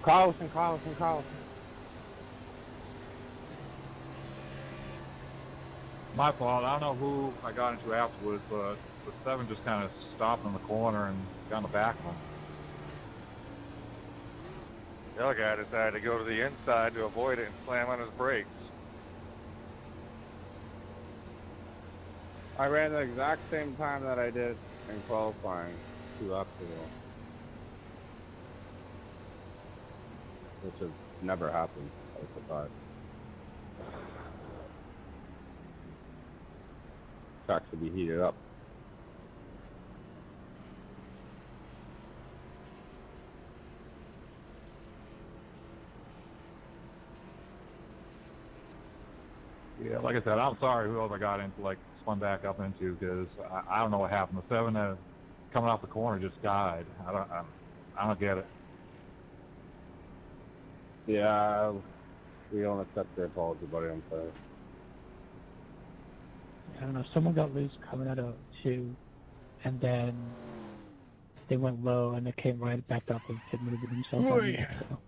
Speaker 16: Carlson.
Speaker 12: My fault. I don't know who I got into afterwards, but the 7 just kind of stopped in the corner and got on the back of him. The other guy decided to go to the inside to avoid it and slam on his brakes.
Speaker 16: I ran the exact same time that I did in qualifying 2 laps ago. Which has never happened, I forgot. Tracks to be heated up.
Speaker 12: Yeah, like I said, I'm sorry whoever got into, like, spun back up into, because I don't know what happened. The 7 coming off the corner just died. I don't get it.
Speaker 16: Yeah, we don't accept their apology, buddy. I'm sorry.
Speaker 18: I don't know. Someone got loose coming out of 2, and then they went low, and they came right back up and kept moving themselves. On me, so.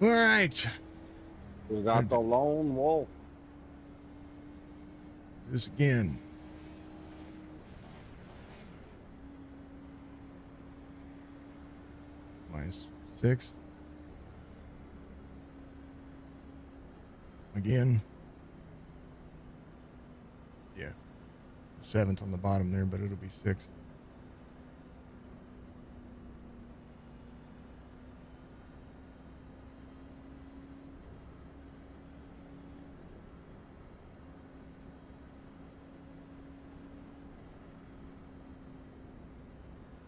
Speaker 2: All right.
Speaker 16: We got the lone wolf.
Speaker 2: This again. -6. Again. Yeah. 7th on the bottom there, but it'll be 6th.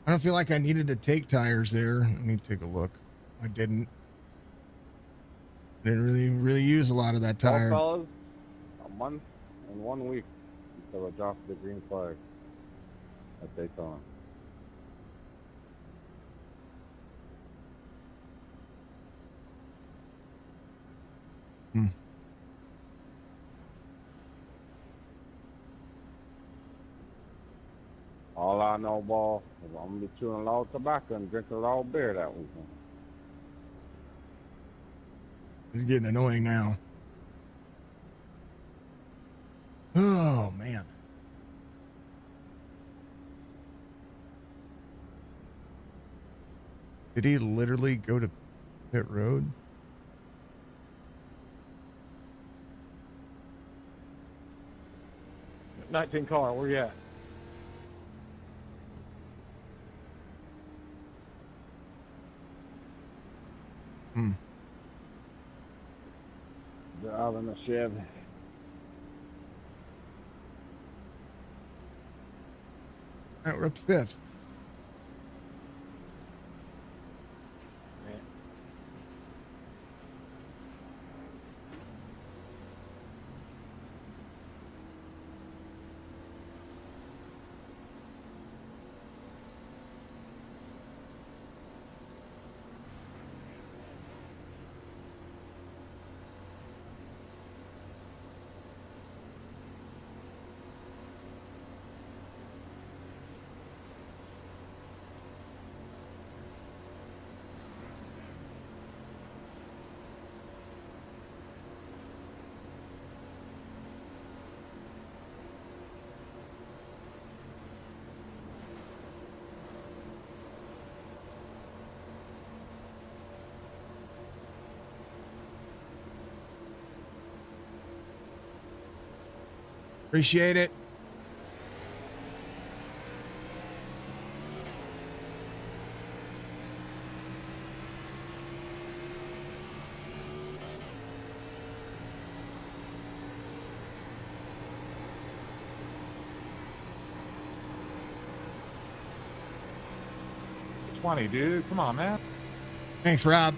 Speaker 2: I don't feel like I needed to take tires there. Let me take a look. I didn't. Didn't really use a lot of that tire.
Speaker 16: Well, fellas, a month and 1 week until I dropped the green flag at Daytona. All I know, ball, is I'm gonna be chewing a lot of tobacco and drinking a lot of beer that weekend.
Speaker 2: It's getting annoying now. Oh, man. Did he literally go to pit road?
Speaker 12: '19 car, where you at?
Speaker 16: Driving a Chevy.
Speaker 2: All right, we're up to 5th. Appreciate it.
Speaker 12: $20, dude. Come on, man.
Speaker 2: Thanks, Rob.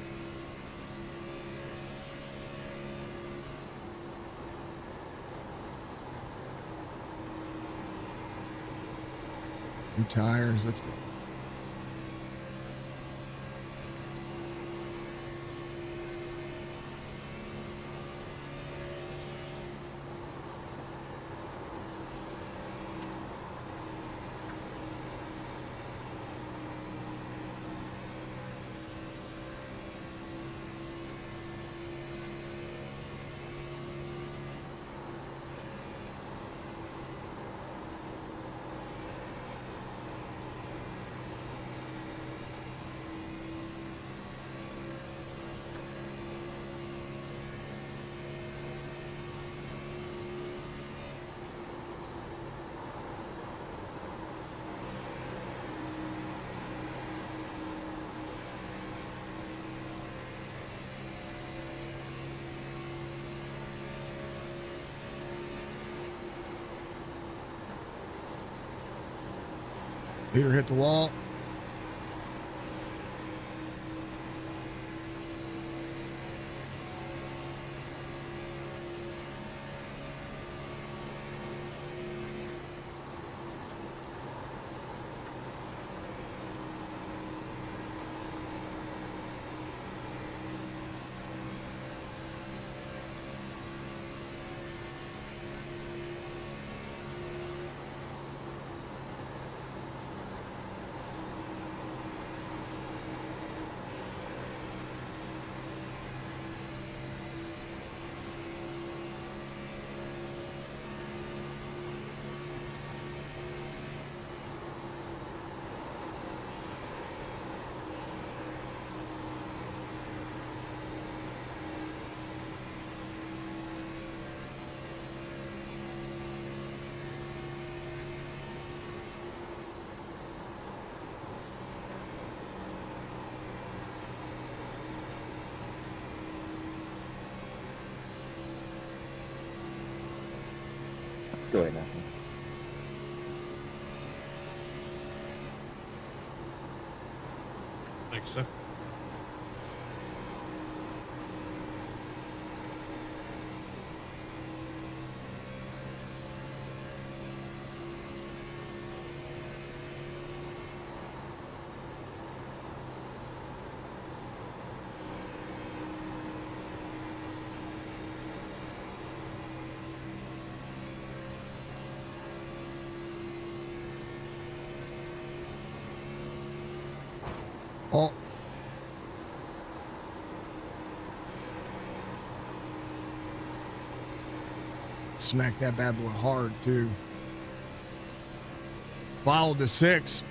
Speaker 2: New tires. Let's go. Leader hit the wall.
Speaker 5: Go ahead, now.
Speaker 17: Thanks, sir.
Speaker 2: Oh. Smack that bad boy hard, too. Followed to 6.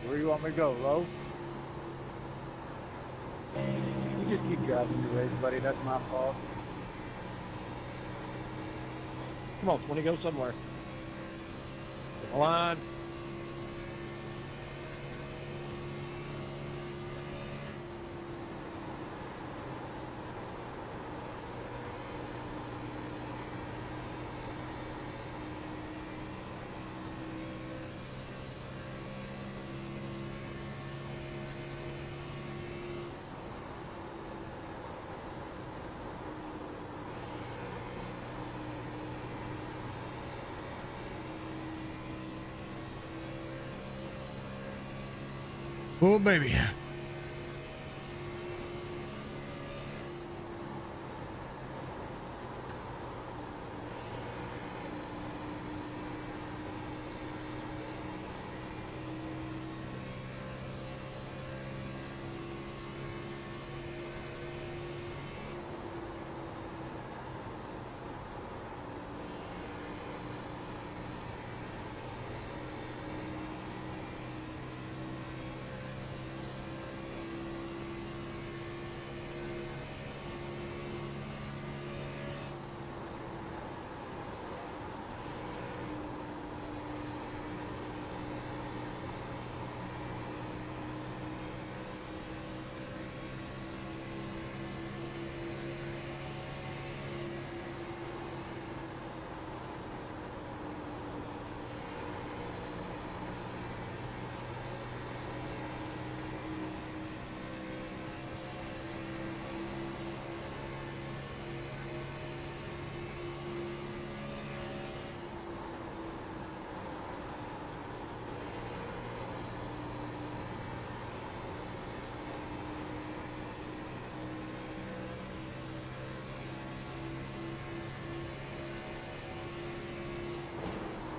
Speaker 8: Where do you want me to go, low? You just keep driving your race, buddy. That's my fault. Come on, 20, go somewhere. Come on.
Speaker 2: Oh, baby.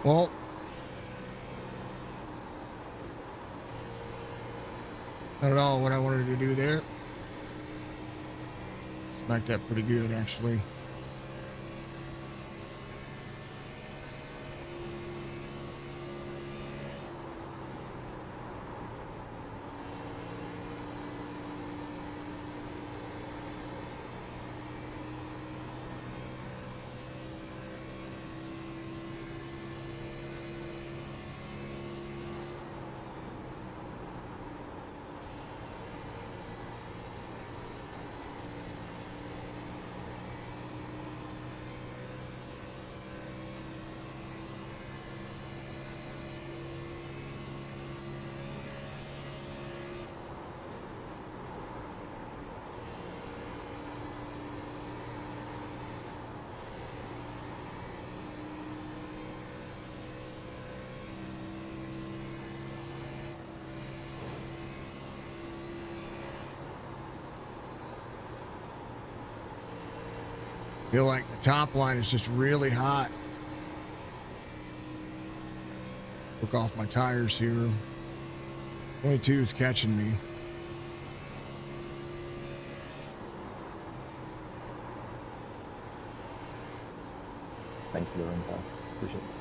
Speaker 2: Well, not at all what I wanted to do there. Smacked that pretty good, actually. Feel like the top line is just really hot. Took off my tires here. 22 is catching me.
Speaker 5: Thanks for the info. Appreciate it.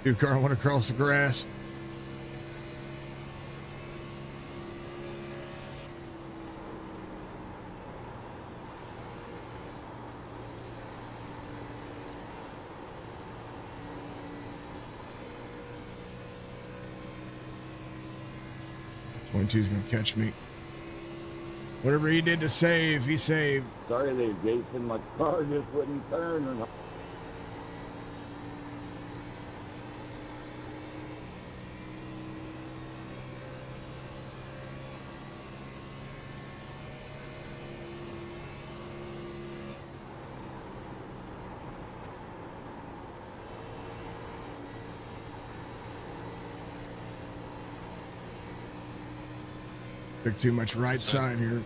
Speaker 2: Your car went across the grass. .22's gonna catch me. Whatever he did to save, he saved.
Speaker 11: Sorry there, Jason. My car just wouldn't turn. And
Speaker 2: Took too much right side here.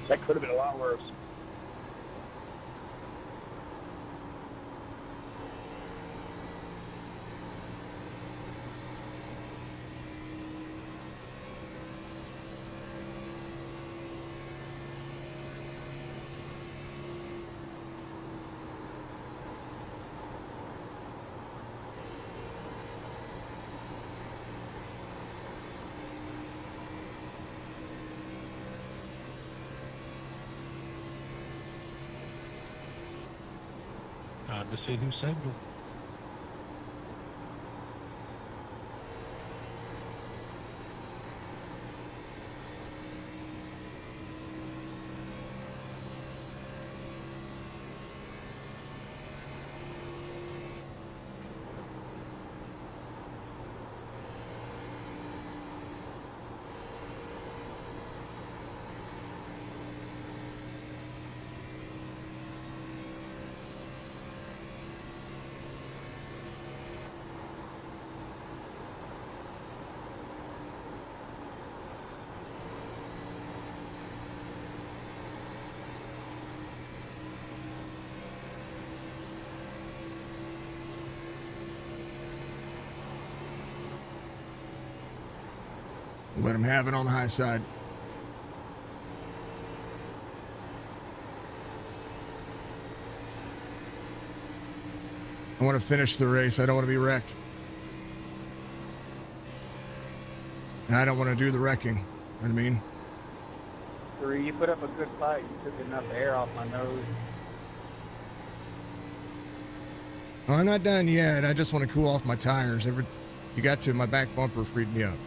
Speaker 15: That could have been a lot worse.
Speaker 17: Time to see who saved them.
Speaker 2: Let him have it on the high side. I want to finish the race. I don't want to be wrecked. And I don't want to do the wrecking. You know what I mean?
Speaker 19: Three, you put up a good fight. You took enough air off my nose.
Speaker 2: Well, I'm not done yet. I just want to cool off my tires. You got to, my back bumper freed me up.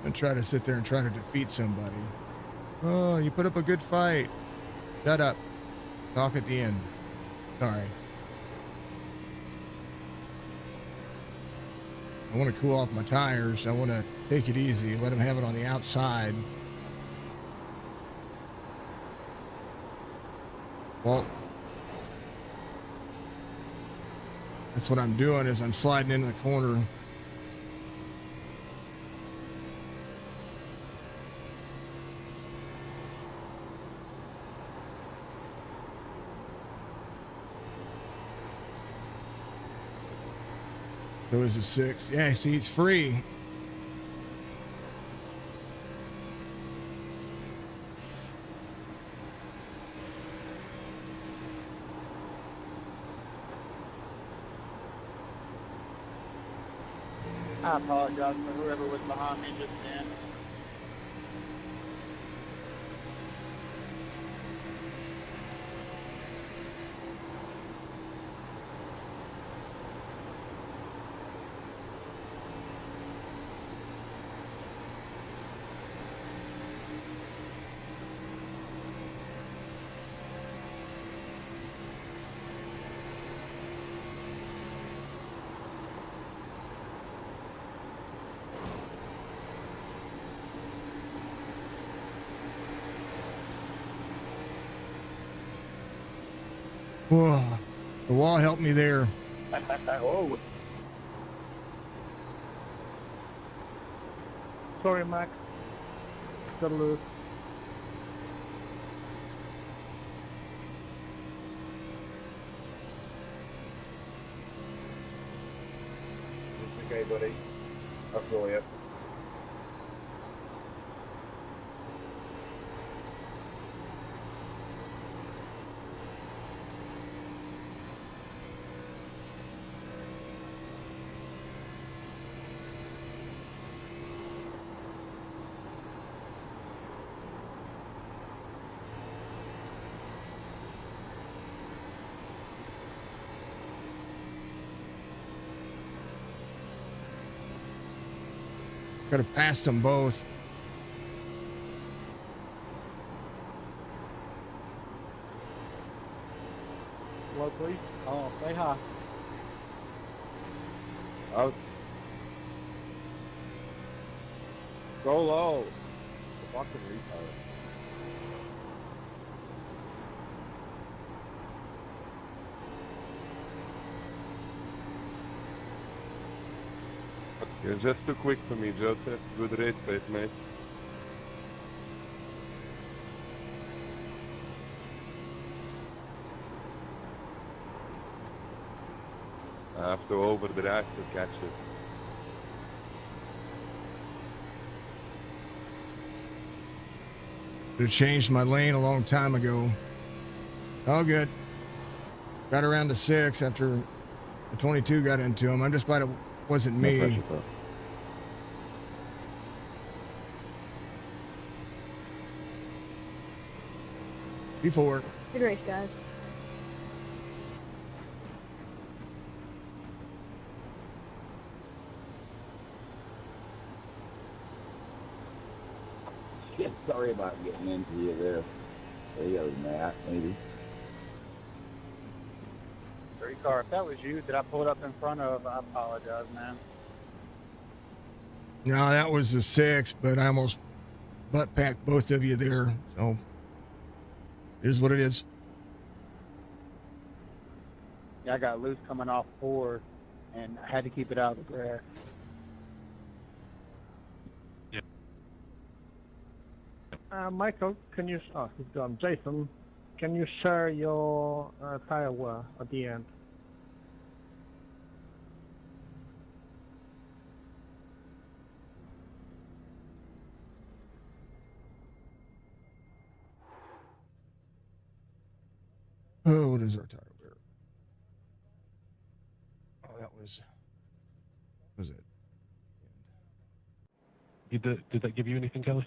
Speaker 2: And try to sit there and try to defeat somebody. Oh, you put up a good fight. Shut up. Talk at the end. Sorry. I want to cool off my tires. I want to take it easy. Let them have it on the outside. Well, that's what I'm doing is I'm sliding into the corner. So is it 6? Yeah, see, it's free.
Speaker 19: I apologize for whoever was behind me just then.
Speaker 2: Whoa, the wall helped me there.
Speaker 19: Oh.
Speaker 8: Sorry, Max. Got loose.
Speaker 15: It's okay, buddy. I'll feel you.
Speaker 2: Could have passed them both.
Speaker 8: Hello, please. Oh, say hi.
Speaker 16: Out. Go low. Fucking retard.
Speaker 3: You're just too quick for me, Joseph. Good race pace, mate. I have to overdrive to catch it.
Speaker 2: Should have changed my lane a long time ago. All good. Got around to 6 after the 22 got into him. I'm just glad it wasn't me.
Speaker 11: No pressure, bro.
Speaker 2: Before.
Speaker 14: Good race, guys.
Speaker 11: Yeah, sorry about getting into you there. There you go, Matt, maybe.
Speaker 19: Three car, if that was you that I pulled up in front of, I apologize, man.
Speaker 2: No, that was the 6, but I almost butt packed both of you there. So, here's what it is.
Speaker 19: Yeah, I got loose coming off 4, and I had to keep it out of the grass.
Speaker 8: Michael, can you? Oh, he's gone. Jason, can you share your tire wear at the end?
Speaker 2: Oh, what is our tire wear? Oh, that was it?
Speaker 17: Did that give you anything, Kelly?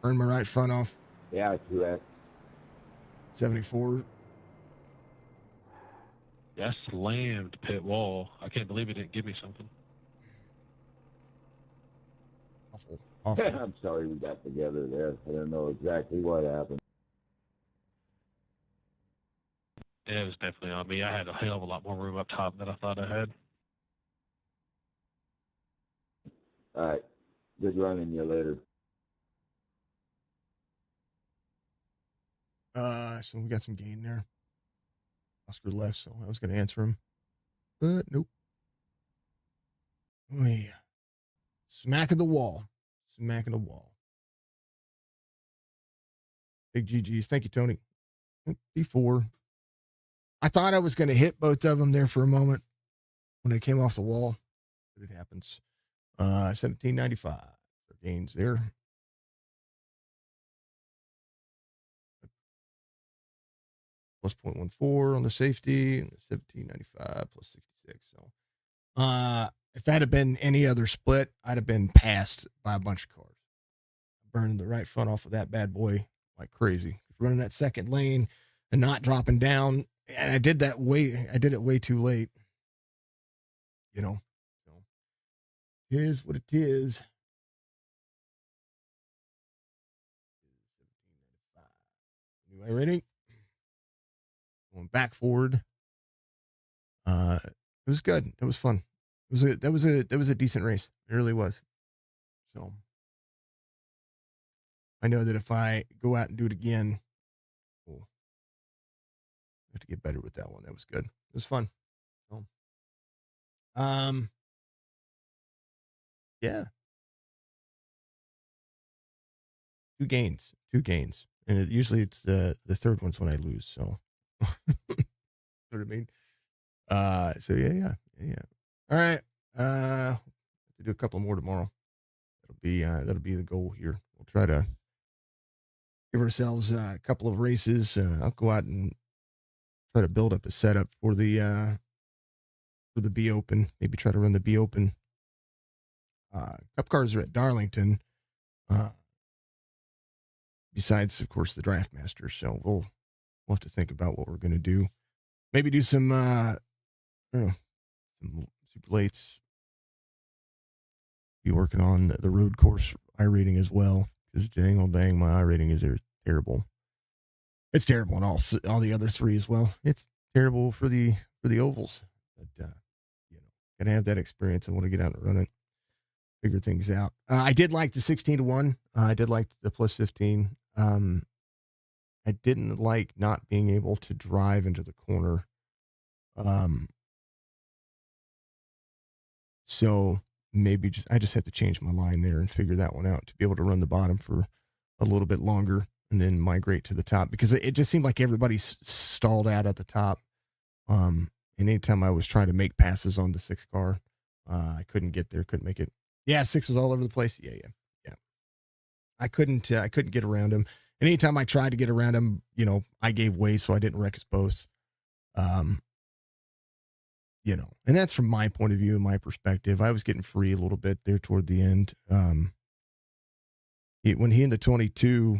Speaker 2: Burned my right front off.
Speaker 11: Yeah, 2X.
Speaker 2: 74.
Speaker 17: Yeah, I slammed pit wall. I can't believe it didn't give me something.
Speaker 2: Awful.
Speaker 11: I'm sorry we got together there. I don't know exactly what happened.
Speaker 17: Yeah, it was definitely on me. I had a hell of a lot more room up top than I thought I had.
Speaker 11: All right. Good running you later.
Speaker 2: So we got some gain there. Oscar left, so I was going to answer him. But nope. Oh, yeah. Smack of the wall. Smack of the wall. Big GGs. Thank you, Tony. Before. I thought I was going to hit both of them there for a moment when they came off the wall. But it happens. 1795 for gains there. Plus 0.14 on the safety, and 1795 plus 66. So, if that had been any other split, I'd have been passed by a bunch of cars. Burned the right front off of that bad boy like crazy. Running that second lane and not dropping down, and I did it way too late. You know, so here's what it is. New rating. Going back forward. It was good. It was fun. That was a decent race. It really was. So I know that if I go out and do it again, we'll have to get better with that one. That was good. It was fun. So, yeah. Two gains. And usually it's the third one's when I lose. So you know what I mean? So yeah. All right. We'll do a couple more tomorrow. That'll be the goal here. We'll try to give ourselves a couple of races. I'll go out and try to build up a setup for the B Open. Maybe try to run the B Open. Cup cars are at Darlington. Besides, of course, the Draft Masters. So we'll have to think about what we're going to do. Maybe do some, some super lates. Be working on the road course iRating as well. Because dang, my iRating is terrible. It's terrible in all the other three as well. It's terrible for the ovals. But gotta have that experience. I want to get out and run it, figure things out. I did like the 16-1. I did like the plus 15. I didn't like not being able to drive into the corner. So maybe I just had to change my line there and figure that one out to be able to run the bottom for a little bit longer and then migrate to the top, because it just seemed like everybody stalled out at the top. And anytime I was trying to make passes on the 6 car, I couldn't get there, couldn't make it. Yeah, 6 was all over the place. Yeah. I couldn't get around him. And anytime I tried to get around him, you know, I gave way, so I didn't wreck his posts. You know, and that's from my point of view and my perspective. I was getting free a little bit there toward the end. When he and the 22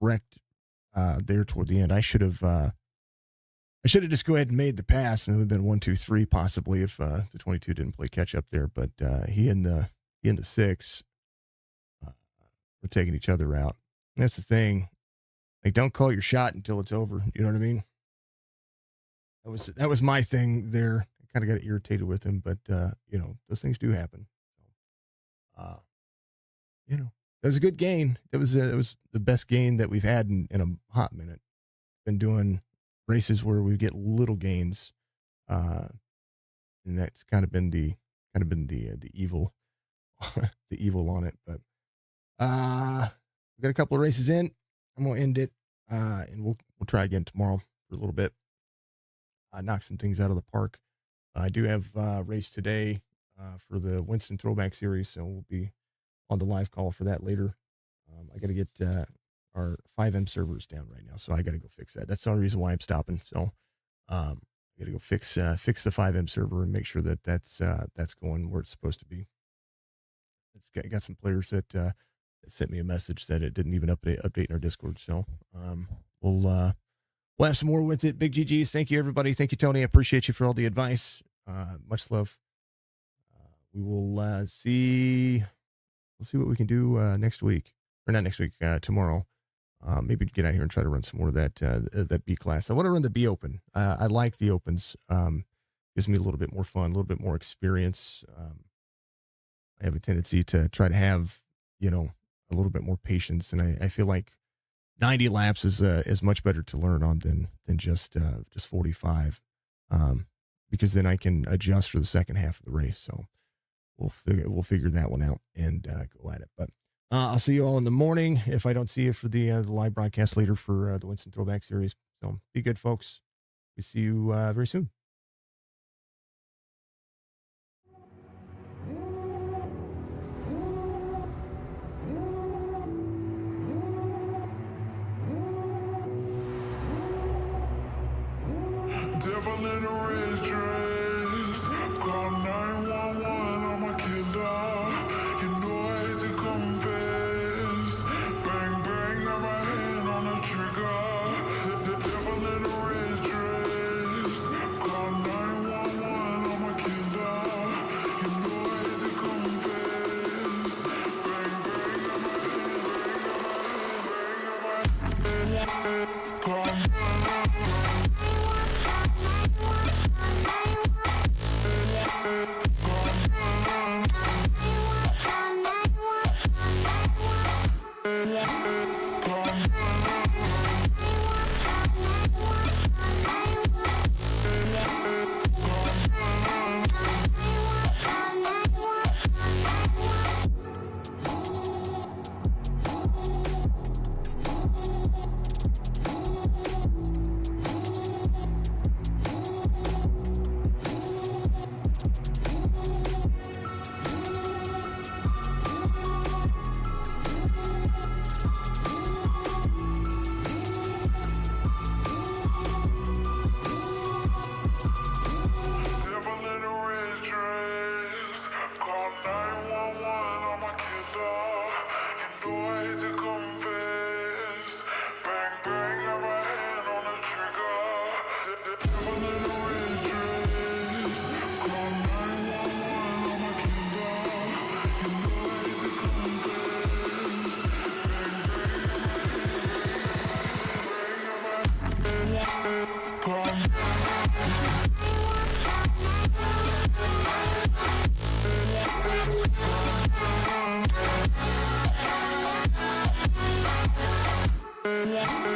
Speaker 2: wrecked there toward the end, I should have just go ahead and made the pass, and it would have been 1, 2, 3 possibly if the 22 didn't play catch up there. But he and the 6 were taking each other out. That's the thing. Like, don't call your shot until it's over. You know what I mean? That was my thing there. I kind of got irritated with him, but you know, those things do happen. You know, it was a good gain. It was the best gain that we've had in a hot minute. Been doing races where we get little gains, and that's kind of been the evil, the evil on it. But we got a couple of races in. I'm gonna end it, and we'll try again tomorrow for a little bit. Knock some things out of the park. I do have a race today for the Winston Throwback Series, so we'll be on the live call for that later. I got to get our 5M servers down right now, so I got to go fix that. That's the only reason why I'm stopping. So I got to go fix the 5M server and make sure that that's going where it's supposed to be. It's got some players that sent me a message that it didn't even update in our Discord. So we'll have some more with it. Big GGs. Thank you, everybody. Thank you, Tony. I appreciate you for all the advice. Much love. We will see. We'll see what we can do next week, or not next week. Tomorrow. Maybe get out here and try to run some more of that B class. I want to run the B Open. I like the opens. Gives me a little bit more fun, a little bit more experience. I have a tendency to try to have, you know, a little bit more patience, and I feel like 90 laps is much better to learn on than just 45, because then I can adjust for the second half of the race. So we'll figure that one out and go at it. But I'll see you all in the morning if I don't see you for the live broadcast later for the Winston Throwback Series. So be good, folks. We see you very soon.
Speaker 1: Devil in a red dress, call 911, I'm a killer. You know I hate to confess. Bang bang, got my hand on the trigger. The devil in a red dress, call 911, I'm a killer. You know I hate to confess. Bang bang, got my hand, call. Yeah.